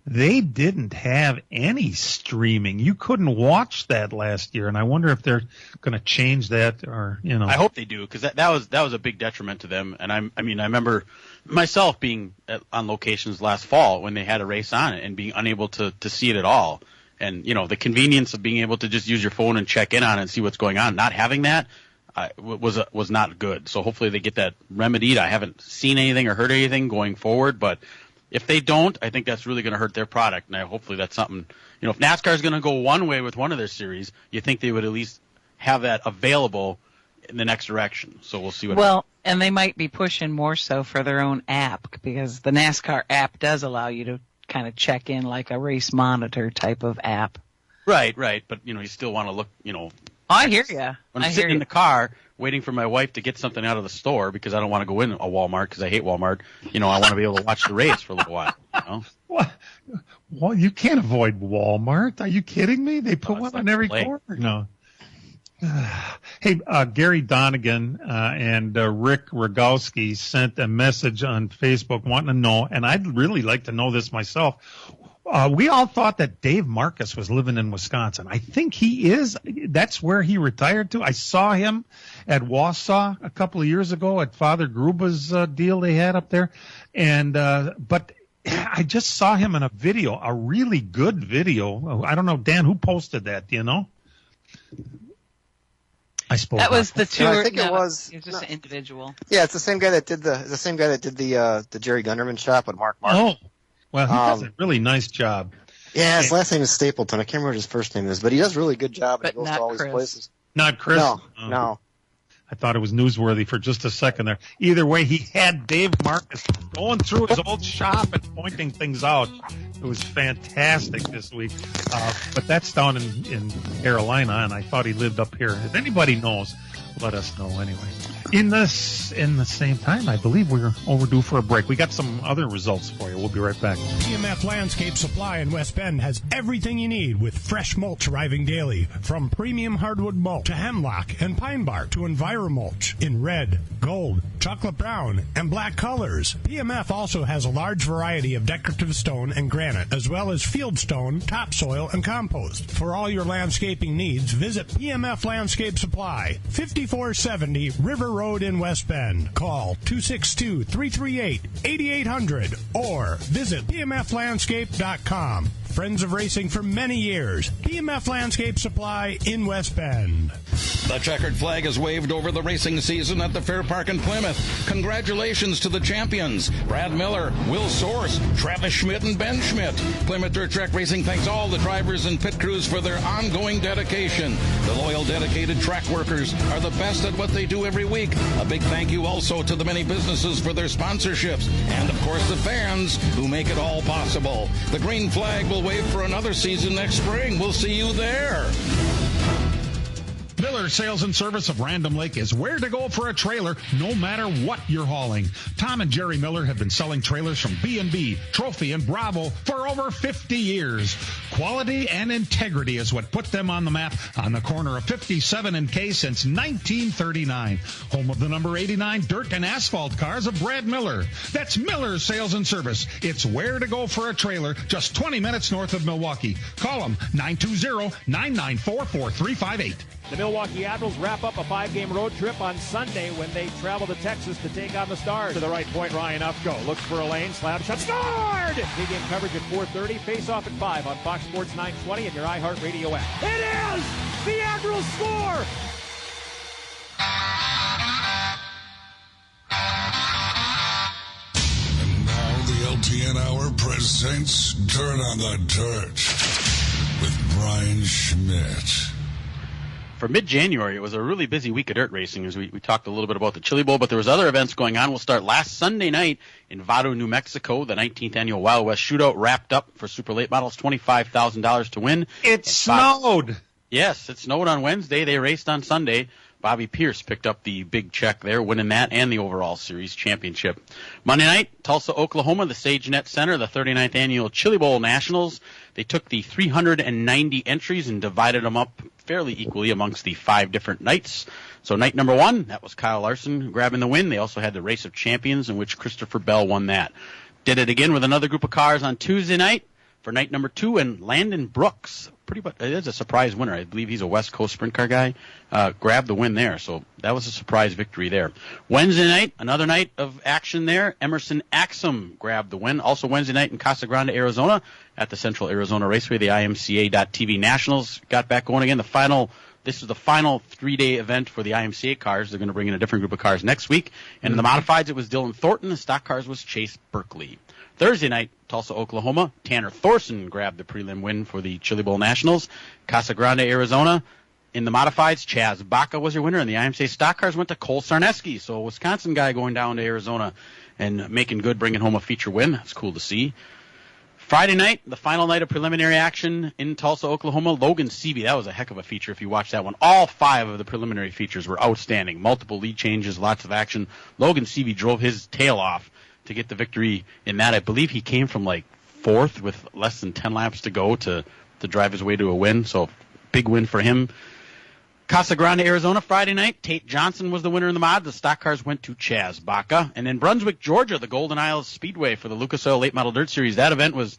they didn't have any streaming. You couldn't watch that last year, and I wonder if they're going to change that, or I hope they do, because that was a big detriment to them. And I remember myself being on locations last fall when they had a race on it and being unable to see it at all. And the convenience of being able to just use your phone and check in on it and see what's going on, not having that was not good. So hopefully they get that remedied. I haven't seen anything or heard anything going forward, but if they don't, I think that's really going to hurt their product. And hopefully that's something, if NASCAR is going to go one way with one of their series, you think they would at least have that available in the next direction. So we'll see what happens. Well, and they might be pushing more so for their own app, because the NASCAR app does allow you to kind of check in like a race monitor type of app. Right. But, you still want to look, I hear you. When I'm sitting in the car waiting for my wife to get something out of the store because I don't want to go in a Walmart because I hate Walmart, I want to be able to watch the race for a little while. What? Well, you can't avoid Walmart. Are you kidding me? They put one on every corner. No. Hey, Gary Donegan and Rick Rogowski sent a message on Facebook wanting to know, and I'd really like to know this myself. We all thought that Dave Marcus was living in Wisconsin. I think he is. That's where he retired to. I saw him at Wausau a couple of years ago at Father Gruba's deal they had up there. And but I just saw him in a video, a really good video. I don't know, Dan, who posted that? Do you know? I suppose that was the tour. I think it was just an individual. Yeah, it's the same guy that did the Jerry Gunderman shop with Mark Martin. Oh, well, he does a really nice job. Yeah, his last name is Stapleton. I can't remember what his first name is, but he does a really good job. But and he goes not to all Chris. these places. Not Chris? No. I thought it was newsworthy for just a second there. Either way, he had Dave Marcus going through his old shop and pointing things out. It was fantastic this week. But that's down in Carolina, and I thought he lived up here. If anybody knows, let us know anyway. In the same time, I believe we're overdue for a break. We got some other results for you. We'll be right back. PMF Landscape Supply in West Bend has everything you need with fresh mulch arriving daily. From premium hardwood mulch to hemlock and pine bark to EnviroMulch in red, gold, chocolate brown, and black colors. PMF also has a large variety of decorative stone and granite, as well as field stone, topsoil, and compost. For all your landscaping needs, visit PMF Landscape Supply, 5470 River Road in West Bend. Call 262-338-8800 or visit pmflandscape.com. Friends of racing for many years. PMF Landscape Supply in West Bend. The checkered flag is waved over the racing season at the Fair Park in Plymouth. Congratulations to the champions, Brad Miller, Will Source, Travis Schmidt, and Ben Schmidt. Plymouth Dirt Track Racing thanks all the drivers and pit crews for their ongoing dedication. The loyal, dedicated track workers are the best at what they do every week. A big thank you also to the many businesses for their sponsorships, and of course the fans who make it all possible. The green flag will wave for another season next spring. We'll see you there. Miller Sales and Service of Random Lake is where to go for a trailer, no matter what you're hauling. Tom and Jerry Miller have been selling trailers from B&B, Trophy, and Bravo for over 50 years. Quality and integrity is what put them on the map on the corner of 57 and K since 1939. Home of the number 89 dirt and asphalt cars of Brad Miller. That's Miller Sales and Service. It's where to go for a trailer, just 20 minutes north of Milwaukee. Call them 920-994-4358. The Milwaukee Admirals wrap up a 5-game road trip on Sunday when they travel to Texas to take on the Stars. To the right point, Ryan Ufko looks for a lane, slap shot, scored! Big-game coverage at 4:30, face-off at 5 on Fox Sports 920 and your iHeartRadio app. It is! The Admirals score! And now the LTN Hour presents Dirt on the Dirt with Brian Schmidt. For mid-January, it was a really busy week of dirt racing as we talked a little bit about the Chili Bowl, but there was other events going on. We'll start last Sunday night in Vado, New Mexico. The 19th annual Wild West Shootout wrapped up for super late models, $25,000 to win. It snowed. Yes, it snowed on Wednesday. They raced on Sunday. Bobby Pierce picked up the big check there, winning that and the overall series championship. Monday night, Tulsa, Oklahoma, the SageNet Center, the 39th annual Chili Bowl Nationals. They took the 390 entries and divided them up fairly equally amongst the 5 different nights. So night number 1, that was Kyle Larson grabbing the win. They also had the Race of Champions in which Christopher Bell won that. Did it again with another group of cars on Tuesday night for night number 2, and Landon Brooks, pretty much, it is a surprise winner. I believe he's a West Coast sprint car guy, grabbed the win there. So that was a surprise victory there. Wednesday night, another night of action there. Emerson Axum grabbed the win. Also Wednesday night in Casa Grande, Arizona, at the Central Arizona Raceway, the IMCA.TV Nationals got back going again. This is the final 3-day event for the IMCA cars. They're going to bring in a different group of cars next week. And in the modifieds, it was Dylan Thornton. The stock cars was Chase Berkeley. Thursday night, Tulsa, Oklahoma, Tanner Thorson grabbed the prelim win for the Chili Bowl Nationals. Casa Grande, Arizona, in the modifieds, Chaz Baca was your winner, and the IMCA stock cars went to Cole Sarneski. So a Wisconsin guy going down to Arizona and making good, bringing home a feature win. That's cool to see. Friday night, the final night of preliminary action in Tulsa, Oklahoma, Logan Seavey. That was a heck of a feature if you watched that one. All 5 of the preliminary features were outstanding. Multiple lead changes, lots of action. Logan Seavey drove his tail off to get the victory in that. I believe he came from like 4th with less than 10 laps to go to drive his way to a win. So big win for him. Casa Grande, Arizona, Friday night. Tate Johnson was the winner in the mod. The stock cars went to Chaz Baca. And in Brunswick, Georgia, the Golden Isles Speedway for the Lucas Oil Late Model Dirt Series. That event was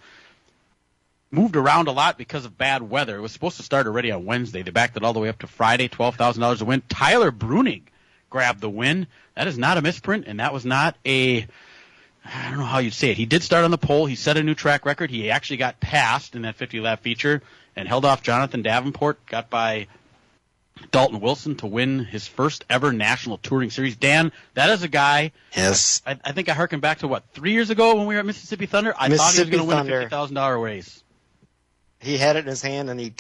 moved around a lot because of bad weather. It was supposed to start already on Wednesday. They backed it all the way up to Friday, $12,000 to win. Tyler Brunig grabbed the win. That is not a misprint, and that was not a I don't know how you'd say it. He did start on the pole. He set a new track record. He actually got passed in that 50-lap feature and held off Jonathan Davenport, got by Dalton Wilson to win his first ever National Touring Series. Dan, that is a guy. Yes. I think I harken back to, 3 years ago when we were at Mississippi Thunder? I thought he was going to win a $50,000 race. He had it in his hand, and he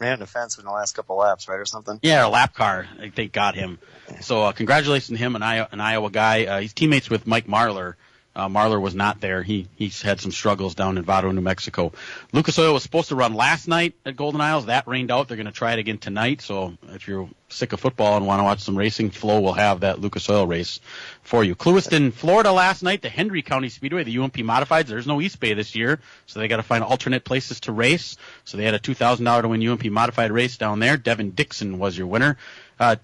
ran the fence in the last couple laps, right, or something? Yeah, a lap car. I think got him. So congratulations to him, an Iowa guy. He's teammates with Mike Marlar. Marlar was not there. He's had some struggles down in Vado, New Mexico. Lucas Oil was supposed to run last night at Golden Isles. That rained out. They're going to try it again tonight. So if you're sick of football and want to watch some racing, Flo will have that Lucas Oil race for you. Clewiston, Florida last night, the Hendry County Speedway, the UMP Modifieds. There's no East Bay this year, so they got to find alternate places to race. So they had a $2,000 to win UMP Modified race down there. Devin Dixon was your winner.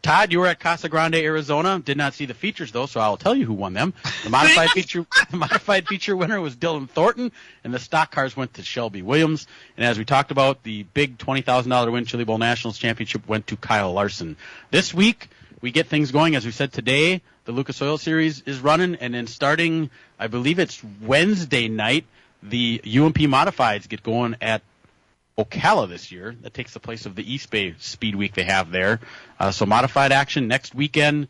Todd, you were at Casa Grande, Arizona. Did not see the features though, so I'll tell you who won them. The modified feature winner was Dylan Thornton, and the stock cars went to Shelby Williams. And as we talked about, the big $20,000 to win Chili Bowl Nationals Championship went to Kyle Larson. This week we get things going. As we said today, the Lucas Oil Series is running, and then starting, I believe it's Wednesday night, the UMP Modifieds get going at Ocala this year. That takes the place of the East Bay Speed Week they have there. So modified action next weekend,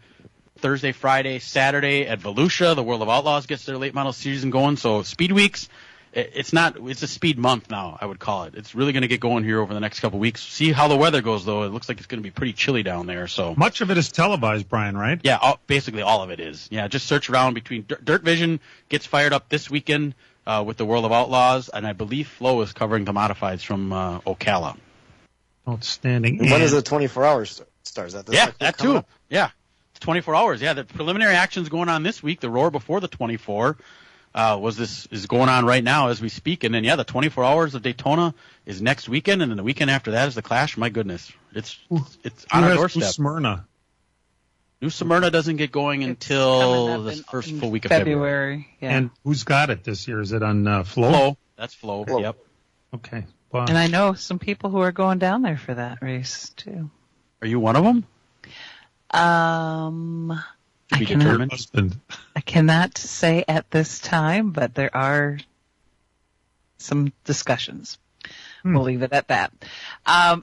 Thursday, Friday, Saturday at Volusia. The World of Outlaws gets their late model season going. So Speed Weeks, it's a speed month now, I would call it. It's really going to get going here over the next couple of weeks. See how the weather goes, though. It looks like it's going to be pretty chilly down there. So much of it is televised, Brian, right? Yeah, basically all of it is. Yeah, just search around between Dirt Vision gets fired up this weekend with the World of Outlaws, and I believe Flo is covering the modifieds from Ocala. Outstanding. And when does the 24 hours start? Is that that too? Up? Yeah, it's 24 hours. Yeah, the preliminary action's going on this week. The Roar before the 24 is going on right now as we speak, and then the 24 hours of Daytona is next weekend, and then the weekend after that is the Clash. My goodness, it's on our doorstep. New Smyrna doesn't get going until the first full week of February. Yeah. And who's got it this year? Is it on Flo? Flo. That's Flo. Yep. Okay. Wow. And I know some people who are going down there for that race too. Are you one of them? I cannot say at this time, but there are some discussions. We'll leave it at that.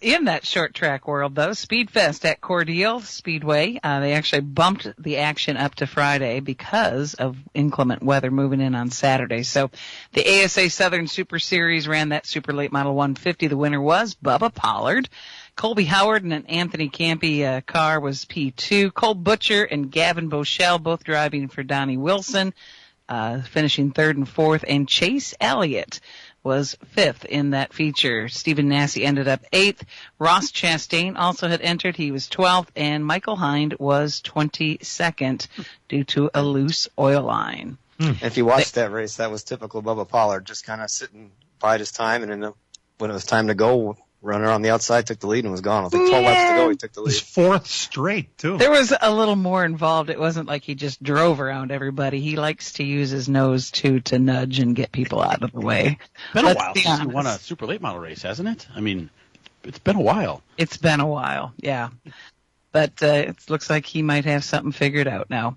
In that short track world, though, Speedfest at Cordele Speedway, they actually bumped the action up to Friday because of inclement weather moving in on Saturday. So the ASA Southern Super Series ran that Super Late Model 150. The winner was Bubba Pollard. Colby Howard and an Anthony Campy car was P2. Cole Butcher and Gavin Boschel both driving for Donnie Wilson, finishing third and fourth. And Chase Elliott was fifth in that feature. Stephen Nasse ended up eighth. Ross Chastain also had entered. He was 12th. And Michael Hind was 22nd due to a loose oil line. If you watched that race, that was typical Bubba Pollard, just kind of sitting bide his time, and then when it was time to go, runner on the outside took the lead and was gone. I think 12 laps to go, he took the lead. His fourth straight, too. There was a little more involved. It wasn't like he just drove around everybody. He likes to use his nose, too, to nudge and get people out of the way. It's been a while since he won a super late model race, hasn't it? I mean, it's been a while. It's been a while, yeah. But it looks like he might have something figured out now.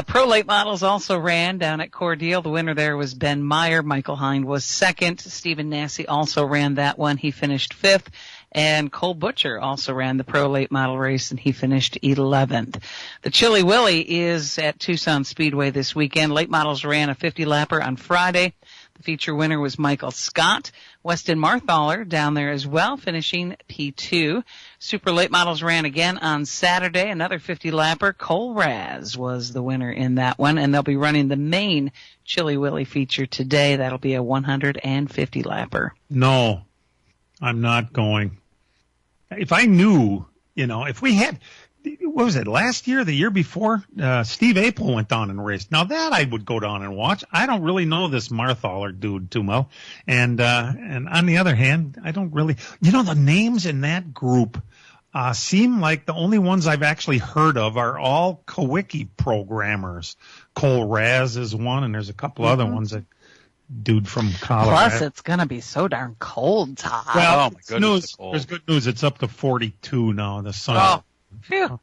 Pro Late Models also ran down at Cordele. The winner there was Ben Meyer. Michael Hind was second. Stephen Nasse also ran that one. He finished fifth. And Cole Butcher also ran the Pro Late Model race, and he finished 11th. The Chili Willy is at Tucson Speedway this weekend. Late Models ran a 50-lapper on Friday. The feature winner was Michael Scott. Weston Marthaler down there as well, finishing P2. Super Late Models ran again on Saturday, another 50-lapper. Cole Raz was the winner in that one, and they'll be running the main Chili Willy feature today. That'll be a 150-lapper. No, I'm not going. If I knew, if we had, what was it, last year, the year before, Steve Apel went down and raced. Now that I would go down and watch. I don't really know this Marthaler dude too well. And on the other hand, I don't really, the names in that group, seem like the only ones I've actually heard of are all Kawicki programmers. Cole Raz is one, and there's a couple other ones that, dude from Colorado. Plus, it's going to be so darn cold, Todd. Well, oh my goodness, there's good news. It's up to 42 now. The sun. Oh, phew.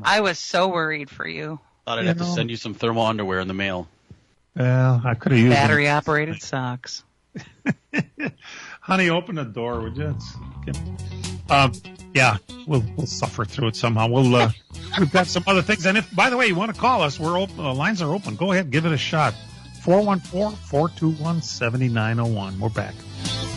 I was so worried for you. Thought I'd have to send you some thermal underwear in the mail. Well, I could have used battery-operated socks. Honey, open the door, would you? Yeah, we'll suffer through it somehow. We've got some other things. And if, by the way, you want to call us, we're open. The lines are open. Go ahead, give it a shot. 414-421-7901. We're back.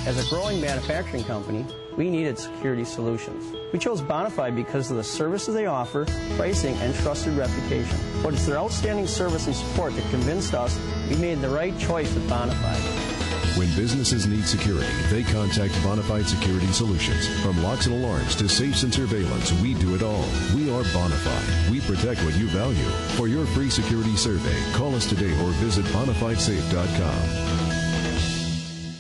As a growing manufacturing company, we needed security solutions. We chose Bonafide because of the services they offer, pricing, and trusted reputation. But it's their outstanding service and support that convinced us we made the right choice with Bonafide. When businesses need security, they contact Bonafide Security Solutions. From locks and alarms to safes and surveillance, we do it all. We are Bonafide. We protect what you value. For your free security survey, call us today or visit bonafidesafe.com.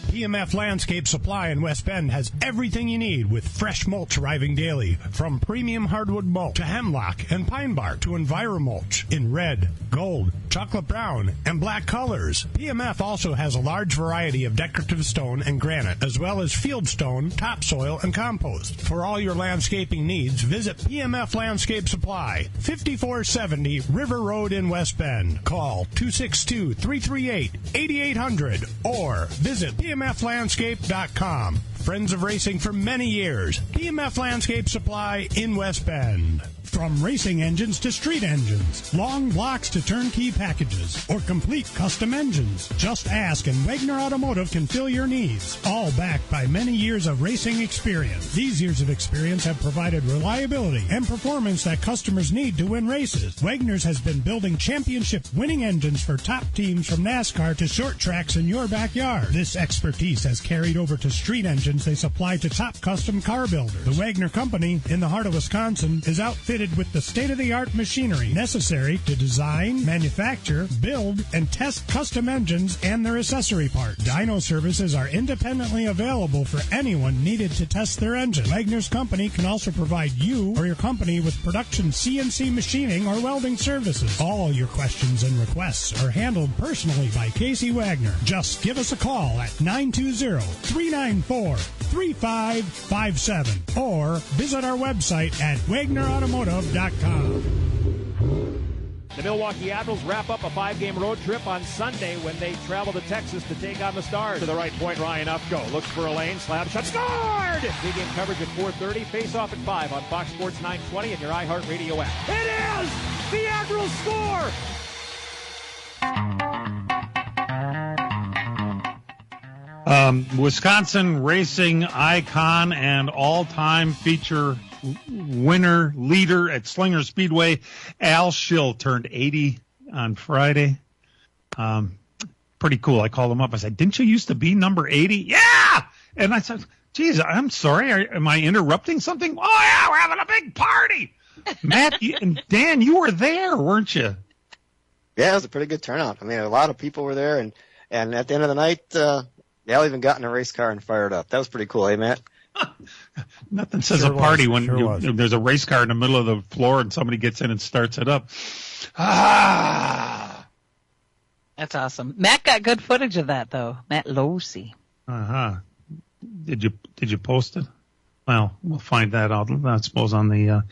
PMF Landscape Supply in West Bend has everything you need with fresh mulch arriving daily. From premium hardwood mulch to hemlock and pine bark to EnviroMulch in red, gold, chocolate brown, and black colors. PMF also has a large variety of decorative stone and granite, as well as field stone, topsoil, and compost. For all your landscaping needs, visit PMF Landscape Supply, 5470 River Road in West Bend. Call 262-338-8800 or visit PMFlandscape.com. Friends of racing for many years. PMF Landscape Supply in West Bend. From racing engines to street engines, long blocks to turnkey packages, or complete custom engines. Just ask and Wagner Automotive can fill your needs. All backed by many years of racing experience. These years of experience have provided reliability and performance that customers need to win races. Wagner's has been building championship-winning engines for top teams from NASCAR to short tracks in your backyard. This expertise has carried over to street engines they supply to top custom car builders. The Wagner Company, in the heart of Wisconsin, is outfitted with the state-of-the-art machinery necessary to design, manufacture, build, and test custom engines and their accessory parts. Dyno services are independently available for anyone needed to test their engine. Wagner's Company can also provide you or your company with production CNC machining or welding services. All your questions and requests are handled personally by Casey Wagner. Just give us a call at 920-394-3557 or visit our website at WagnerAutomotive.com. The Milwaukee Admirals wrap up a 5-game road trip on Sunday when they travel to Texas to take on the Stars. To the right point, Ryan Ufko looks for a lane, slap shot, scored! Big-game coverage at 4:30, face-off at 5 on Fox Sports 920 and your iHeartRadio app. It is! The Admirals score! Wisconsin racing icon and all-time feature winner, leader at Slinger Speedway, Al Schill turned 80 on Friday. Pretty cool. I called him up. I said, didn't you used to be number 80? Yeah! And I said, geez, I'm sorry. Am I interrupting something? Oh, yeah, we're having a big party. Matt and Dan, you were there, weren't you? Yeah, it was a pretty good turnout. I mean, a lot of people were there, and at the end of the night, Al even got in a race car and fired up. That was pretty cool, eh, Matt? Nothing says a party when there's a race car in the middle of the floor and somebody gets in and starts it up. That's awesome. Matt got good footage of that, though. Matt Losey. Did you post it? Well, we'll find that out, I suppose, on the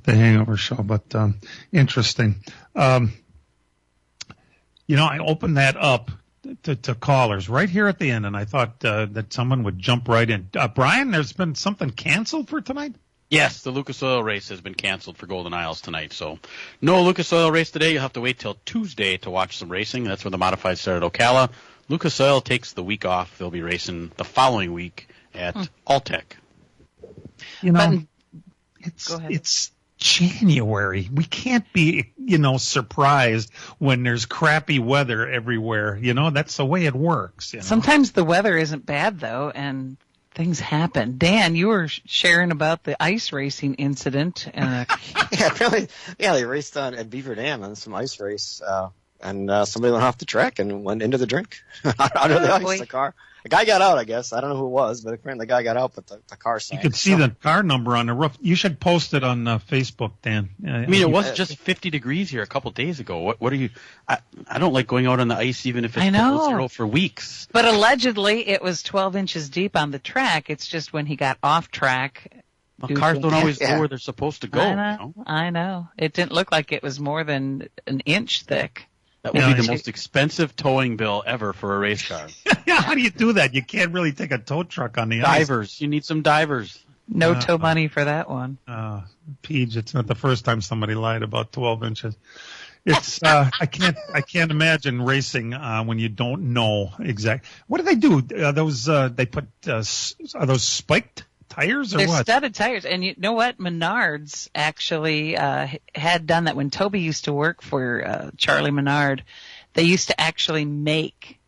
Hangover show. But interesting. I opened that up to callers right here at the end, and I thought that someone would jump right in. Brian, there's been something canceled for tonight? Yes, the Lucas Oil race has been canceled for Golden Isles tonight. So no Lucas Oil race today. You'll have to wait till Tuesday to watch some racing. That's where the modifieds start at Ocala. Lucas Oil takes the week off. They'll be racing the following week at Alltech. It's January. We can't be, surprised when there's crappy weather everywhere. That's the way it works. Sometimes the weather isn't bad, though, and things happen. Dan, you were sharing about the ice racing incident. Apparently, they raced at Beaver Dam on some ice race, and somebody went off the track and went into the drink under the ice. The car. The guy got out, I guess. I don't know who it was, but apparently the guy got out, but the car sank. You could see the car number on the roof. You should post it on Facebook, Dan. It was just 50 degrees here a couple days ago. What are you? I don't like going out on the ice even if it's below zero for weeks. But allegedly it was 12 inches deep on the track. It's just when he got off track. Well, cars don't always go where they're supposed to go. I know. It didn't look like it was more than an inch thick. That would be the most expensive towing bill ever for a race car. Yeah, how do you do that? You can't really take a tow truck on the divers. ice. You need some divers. No tow money for that one. Peach, it's not the first time somebody lied about 12 inches. It's I can't imagine racing when you don't know exactly. What do they do? They put are those spiked tires or They're what? studded tires, and you know what? Menards actually had done that when Toby used to work for Charlie Menard. They used to actually make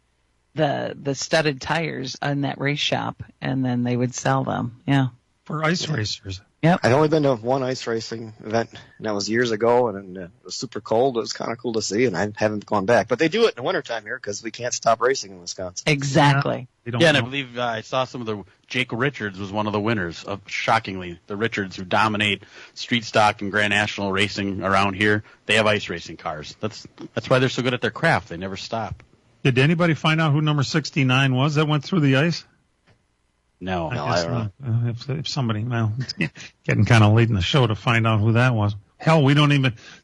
the studded tires in that race shop, and then they would sell them. Yeah, for ice racers. Yep. I've only been to one ice racing event, and that was years ago, and it was super cold. It was kind of cool to see, and I haven't gone back. But they do it in the wintertime here because we can't stop racing in Wisconsin. Exactly. Yeah, and I believe I saw some of the Jake Richards was one of the winners of, shockingly, the Richards who dominate street stock and Grand National racing around here. They have ice racing cars. That's why they're so good at their craft. They never stop. Did anybody find out who number 69 was that went through the ice? No, I don't know. If somebody, it's getting kind of late in the show to find out who that was. Hell,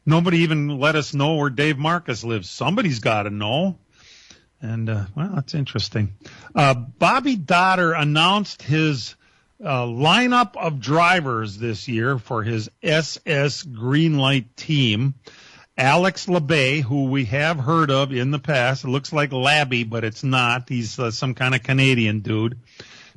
nobody even let us know where Dave Marcus lives. Somebody's got to know. And, that's interesting. Bobby Dotter announced his lineup of drivers this year for his SS Greenlight team. Alex LeBay, who we have heard of in the past. It looks like Labby, but it's not. He's some kind of Canadian dude.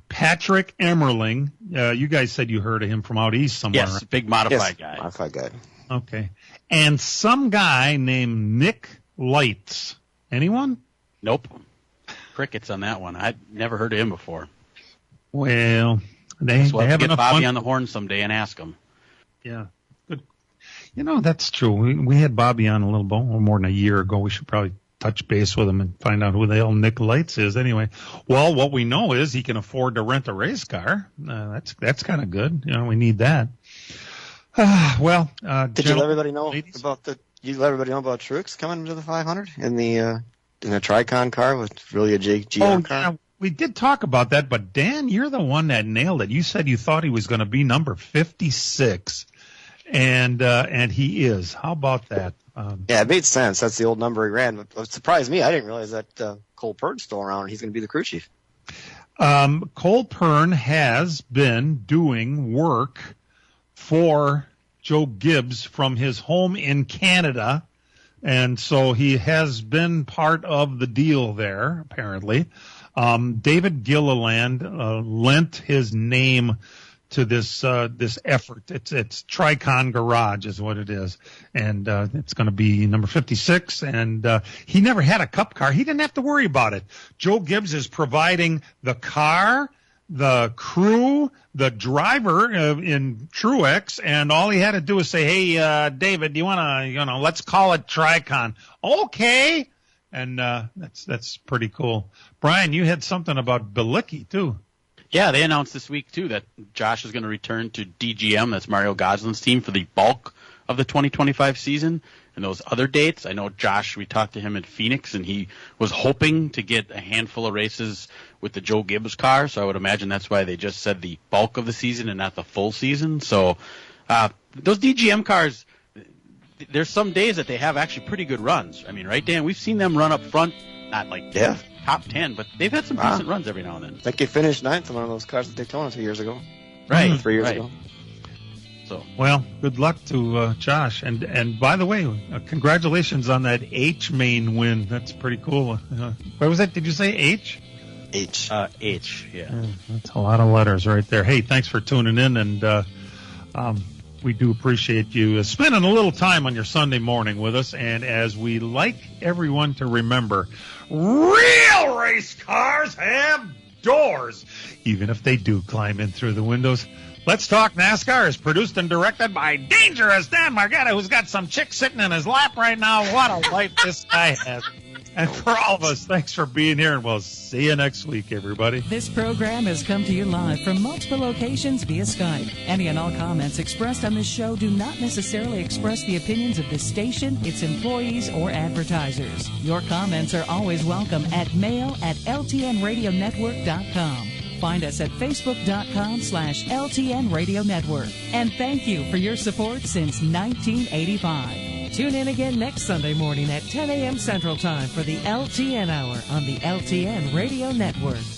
Patrick Emmerling. You guys said you heard of him from out east somewhere. Yes, big modified guy. Modified guy. Okay. And some guy named Nick Lights. Anyone? Nope. Crickets on that one. I'd never heard of him before. Well, they have have to get enough Bobby fun. on the horn someday and ask him. Yeah. Good. That's true. We had Bobby on a little more than a year ago. We should probably touch base with him and find out who the hell Nick Lights is anyway. Well, what we know is he can afford to rent a race car. That's kind of good. We need that. Did you let everybody know about Truex coming to the 500 in the Tricon car with really a GM car? Yeah, we did talk about that, but Dan, you're the one that nailed it. You said you thought he was going to be number 56, and he is. How about that? Yeah, it made sense. That's the old number he ran. But it surprised me. I didn't realize that Cole Pern's still around and he's going to be the crew chief. Cole Pern has been doing work for Joe Gibbs from his home in Canada, and so he has been part of the deal there, apparently. David Gilliland lent his name to this effort. It's Tricon Garage is what it is, and it's going to be number 56. And he never had a Cup car. He didn't have to worry about it. Joe Gibbs is providing the car, the crew, the driver in Truex, and all he had to do was say, "Hey, David, you want to, let's call it Tricon." Okay, and that's pretty cool. Brian, you had something about Bilicki too. Yeah, they announced this week, too, that Josh is going to return to DGM, that's Mario Goslin's team, for the bulk of the 2025 season. And those other dates, I know Josh, we talked to him in Phoenix, and he was hoping to get a handful of races with the Joe Gibbs car, so I would imagine that's why they just said the bulk of the season and not the full season. So those DGM cars, there's some days that they have actually pretty good runs. I mean, right, Dan? We've seen them run up front, not like top 10, but they've had some decent runs every now and then. I think they finished 9th on one of those cars at Daytona 2 years ago. Right. 3 years ago. So, well, good luck to Josh. And by the way, congratulations on that H main win. That's pretty cool. What was that? Did you say H? H. H, yeah. That's a lot of letters right there. Hey, thanks for tuning in, and we do appreciate you spending a little time on your Sunday morning with us. And as we like everyone to remember, real race cars have doors, even if they do climb in through the windows. Let's Talk NASCAR is produced and directed by Dangerous Dan Margetta, who's got some chick sitting in his lap right now. What a life this guy has. And for all of us, thanks for being here, and we'll see you next week, everybody. This program has come to you live from multiple locations via Skype. Any and all comments expressed on this show do not necessarily express the opinions of this station, its employees, or advertisers. Your comments are always welcome at mail@ltnradionetwork.com. Find us at facebook.com/LTN Radio Network. And thank you for your support since 1985. Tune in again next Sunday morning at 10 a.m. Central Time for the LTN Hour on the LTN Radio Network.